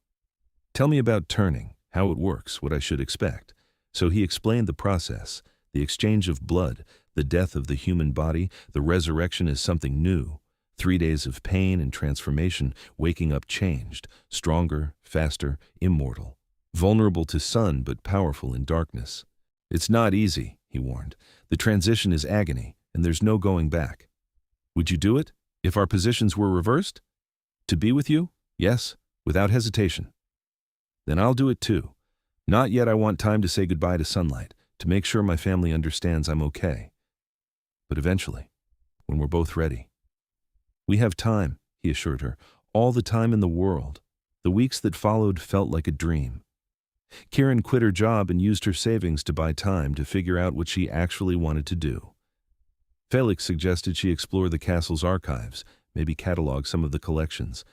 Tell me about turning, how it works, what I should expect. So he explained the process, the exchange of blood, the death of the human body, the resurrection is something new. 3 days of pain and transformation, waking up changed, stronger, faster, immortal. Vulnerable to sun but powerful in darkness. It's not easy, he warned. The transition is agony, and there's no going back. Would you do it, if our positions were reversed? To be with you? Yes, without hesitation. Then I'll do it too. Not yet. I want time to say goodbye to sunlight, to make sure my family understands I'm okay. But eventually, when we're both ready. We have time, he assured her, all the time in the world. The weeks that followed felt like a dream. Kieran quit her job and used her savings to buy time to figure out what she actually wanted to do. Feliks suggested she explore the castle's archives, maybe catalog some of the collections.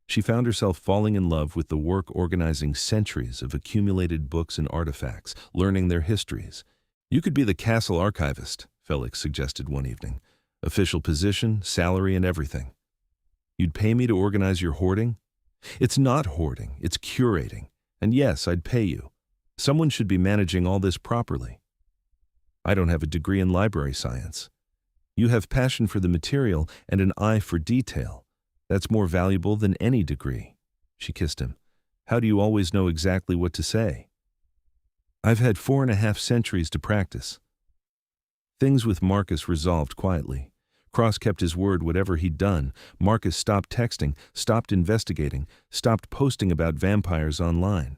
She found herself falling in love with the work organizing centuries of accumulated books and artifacts, learning their histories. You could be the castle archivist, Feliks suggested one evening. Official position, salary, and everything. You'd pay me to organize your hoarding? It's not hoarding, it's curating. And yes, I'd pay you. Someone should be managing all this properly. I don't have a degree in library science. You have passion for the material and an eye for detail. That's more valuable than any degree. She kissed him. How do you always know exactly what to say? I've had 4.5 centuries to practice. Things with Marcus resolved quietly. Cross kept his word whatever he'd done. Marcus stopped texting, stopped investigating, stopped posting about vampires online.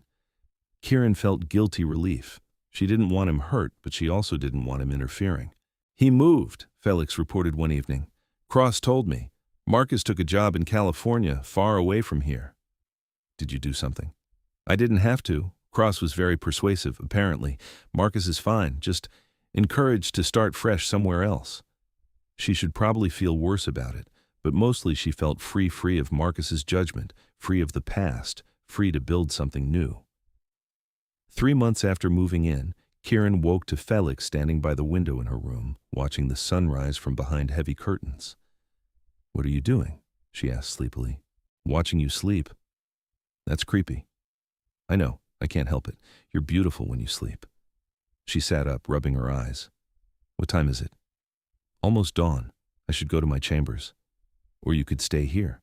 Kieran felt guilty relief. She didn't want him hurt, but she also didn't want him interfering. He moved, Feliks reported one evening. Cross told me. Marcus took a job in California, far away from here. Did you do something? I didn't have to. Cross was very persuasive, apparently. Marcus is fine, just encouraged to start fresh somewhere else. She should probably feel worse about it, but mostly she felt free of Marcus's judgment, free of the past, free to build something new. 3 months after moving in, Kieran woke to Feliks standing by the window in her room, watching the sunrise from behind heavy curtains. What are you doing? She asked sleepily. Watching you sleep. That's creepy. I know, I can't help it. You're beautiful when you sleep. She sat up, rubbing her eyes. What time is it? Almost dawn. I should go to my chambers. Or you could stay here.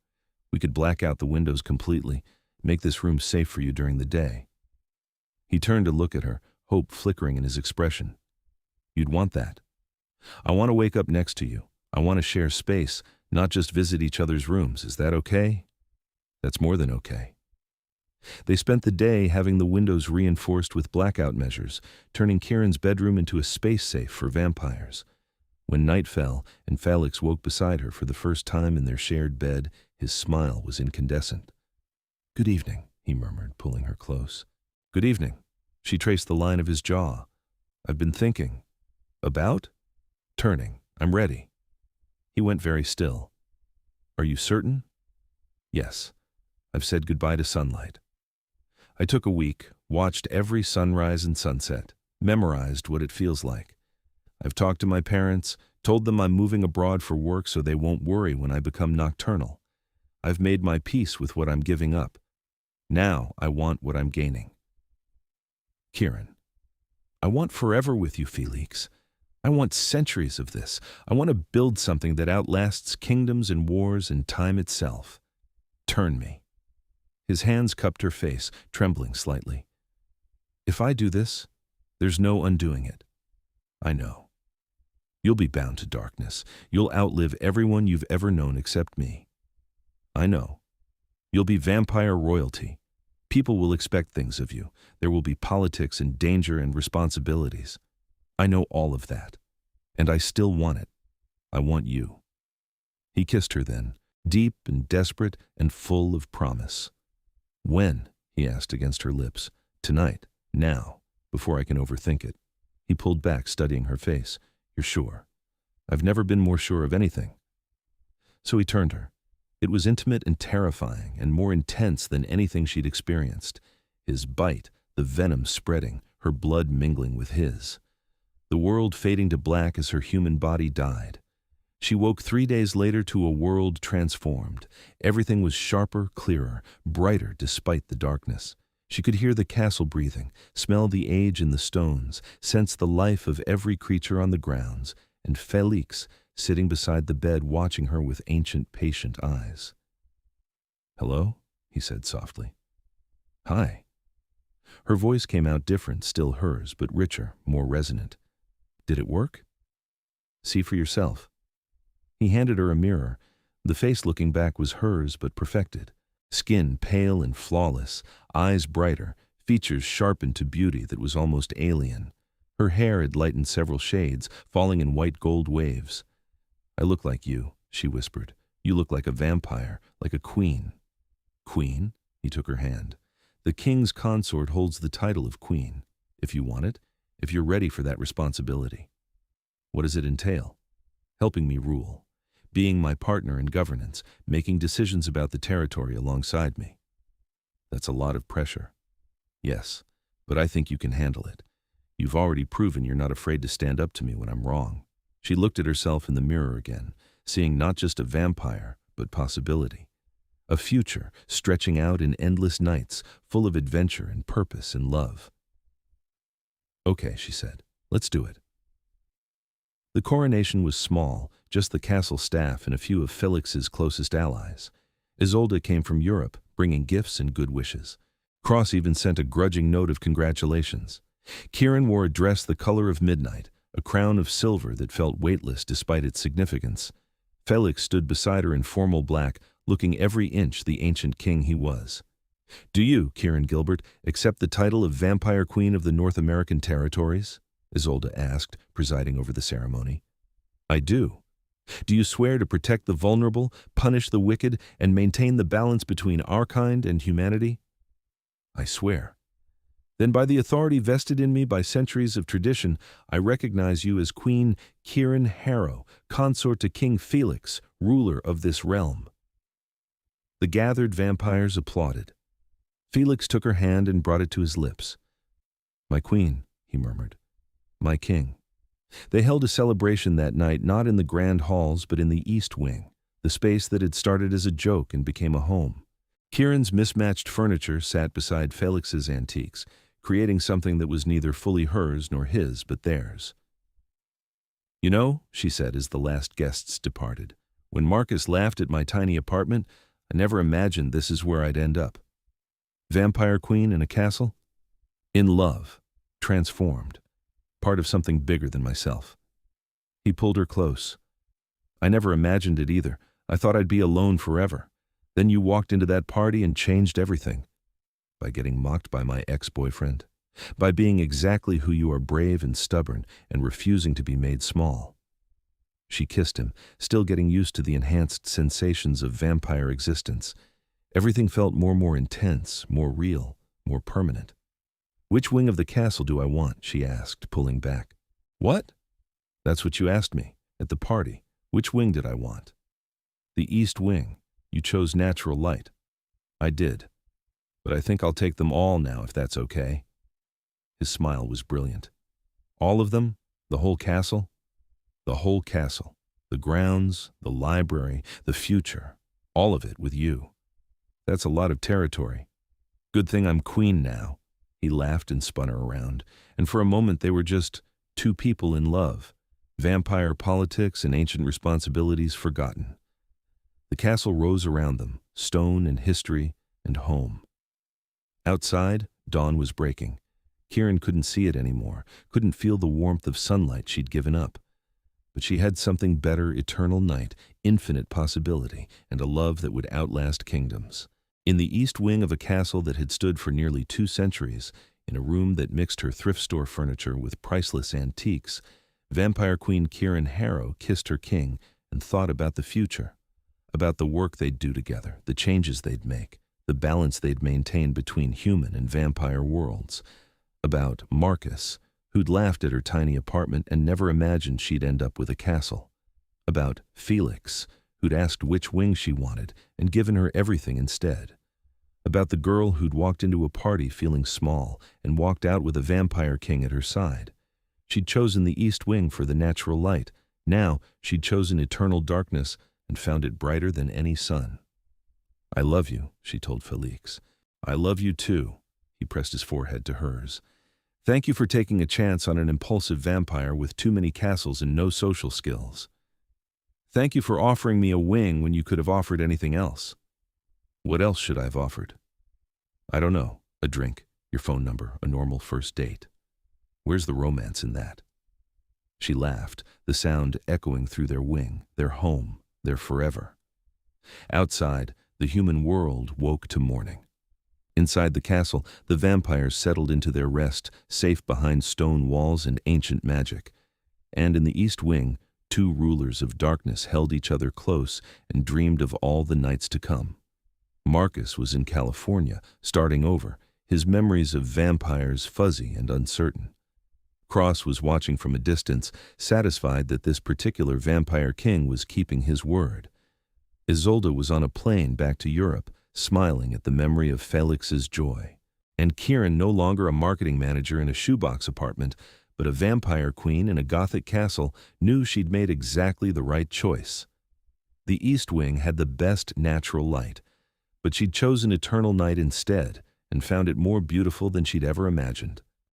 We could black out the windows completely, make this room safe for you during the day. He turned to look at her, hope flickering in his expression. You'd want that. I want to wake up next to you. I want to share space, not just visit each other's rooms. Is that okay? That's more than okay. They spent the day having the windows reinforced with blackout measures, turning Kieran's bedroom into a space safe for vampires. When night fell and Feliks woke beside her for the first time in their shared bed, his smile was incandescent. Good evening, he murmured, pulling her close. Good evening. She traced the line of his jaw. I've been thinking. About? Turning. I'm ready. He went very still. Are you certain? Yes. I've said goodbye to sunlight. I took a week, watched every sunrise and sunset, memorized what it feels like. I've talked to my parents, told them I'm moving abroad for work so they won't worry when I become nocturnal. I've made my peace with what I'm giving up. Now I want what I'm gaining. Kieran, I want forever with you, Feliks. I want centuries of this. I want to build something that outlasts kingdoms and wars and time itself. Turn me. His hands cupped her face, trembling slightly. If I do this, there's no undoing it. I know. You'll be bound to darkness. You'll outlive everyone you've ever known except me. I know. You'll be vampire royalty. People will expect things of you. There will be politics and danger and responsibilities. I know all of that. And I still want it. I want you. He kissed her then, deep and desperate and full of promise. "When?" he asked against her lips. "Tonight. Now. Before I can overthink it." He pulled back, studying her face. "You're sure?" "I've never been more sure of anything." So he turned her. It was intimate and terrifying, and more intense than anything she'd experienced. His bite, the venom spreading, her blood mingling with his. The world fading to black as her human body died. She woke 3 days later to a world transformed. Everything was sharper, clearer, brighter despite the darkness. She could hear the castle breathing, smell the age in the stones, sense the life of every creature on the grounds, and Feliks, sitting beside the bed watching her with ancient, patient eyes. "Hello?" he said softly. "Hi." Her voice came out different, still hers, but richer, more resonant. "Did it work?" "See for yourself." He handed her a mirror. The face looking back was hers, but perfected. Skin pale and flawless, eyes brighter, features sharpened to beauty that was almost alien. Her hair had lightened several shades, falling in white gold waves. "I look like you," she whispered. "You look like a vampire, like a queen." "Queen?" He took her hand. "The king's consort holds the title of queen. If you want it, if you're ready for that responsibility." "What does it entail?" "Helping me rule. Being my partner in governance, making decisions about the territory alongside me." "That's a lot of pressure." "Yes, but I think you can handle it. You've already proven you're not afraid to stand up to me when I'm wrong." She looked at herself in the mirror again, seeing not just a vampire, but possibility. A future stretching out in endless nights, full of adventure and purpose and love. "Okay," she said, "let's do it." The coronation was small, just the castle staff and a few of Feliks's closest allies. Isolde came from Europe, bringing gifts and good wishes. Cross even sent a grudging note of congratulations. Kieran wore a dress the color of midnight, a crown of silver that felt weightless despite its significance. Feliks stood beside her in formal black, looking every inch the ancient king he was. "Do you, Kieran Gilbert, accept the title of Vampire Queen of the North American Territories?" Isolde asked, presiding over the ceremony. "I do." "Do you swear to protect the vulnerable, punish the wicked, and maintain the balance between our kind and humanity?" "I swear." "Then by the authority vested in me by centuries of tradition, I recognize you as Queen Kieran Harrow, consort to King Feliks, ruler of this realm." The gathered vampires applauded. Feliks took her hand and brought it to his lips. "My queen," he murmured. "My king." They held a celebration that night, not in the grand halls, but in the East Wing, the space that had started as a joke and became a home. Kieran's mismatched furniture sat beside Feliks's antiques, creating something that was neither fully hers nor his, but theirs. "You know," she said as the last guests departed, "when Marcus laughed at my tiny apartment, I never imagined this is where I'd end up. Vampire queen in a castle? In love. Transformed. Part of something bigger than myself." He pulled her close. "I never imagined it either. I thought I'd be alone forever. Then you walked into that party and changed everything. By getting mocked by my ex-boyfriend. By being exactly who you are, brave and stubborn, and refusing to be made small." She kissed him, still getting used to the enhanced sensations of vampire existence. Everything felt more intense, more real, more permanent. "Which wing of the castle do I want?" she asked, pulling back. "What?" "That's what you asked me, at the party. Which wing did I want?" "The East Wing. You chose natural light." "I did. But I think I'll take them all now, if that's okay." His smile was brilliant. "All of them? The whole castle?" "The whole castle. The grounds, the library, the future. All of it with you. That's a lot of territory. Good thing I'm queen now." He laughed and spun her around, and for a moment they were just two people in love, vampire politics and ancient responsibilities forgotten. The castle rose around them, stone and history and home. Outside, dawn was breaking. Kieran couldn't see it anymore, couldn't feel the warmth of sunlight she'd given up. But she had something better: eternal night, infinite possibility, and a love that would outlast kingdoms. In the east wing of a castle that had stood for nearly 2 centuries, in a room that mixed her thrift store furniture with priceless antiques, Vampire Queen Kieran Harrow kissed her king and thought about the future. about the work they'd do together, the changes they'd make, the balance they'd maintain between human and vampire worlds. About Marcus, who'd laughed at her tiny apartment and never imagined she'd end up with a castle. About Feliks, who'd asked which wing she wanted and given her everything instead. About the girl who'd walked into a party feeling small and walked out with a vampire king at her side. She'd chosen the east wing for the natural light. Now she'd chosen eternal darkness and found it brighter than any sun. "I love you," she told Feliks. "I love you too." He pressed his forehead to hers. "Thank you for taking a chance on an impulsive vampire with too many castles and no social skills. Thank you for offering me a wing when you could have offered anything else." "What else should I have offered?" "I don't know. A drink, your phone number, a normal first date. Where's the romance in that?" She laughed, the sound echoing through their wing, their home, their forever. Outside, the human world woke to morning. Inside the castle, the vampires settled into their rest, safe behind stone walls and ancient magic. And in the east wing, two rulers of darkness held each other close and dreamed of all the nights to come. Marcus was in California, starting over, his memories of vampires fuzzy and uncertain. Cross was watching from a distance, satisfied that this particular vampire king was keeping his word. Isolde was on a plane back to Europe, smiling at the memory of Feliks's joy. And Kieran, no longer a marketing manager in a shoebox apartment, but a vampire queen in a Gothic castle, knew she'd made exactly the right choice. The East Wing had the best natural light, but she'd chosen eternal night instead and found it more beautiful than she'd ever imagined.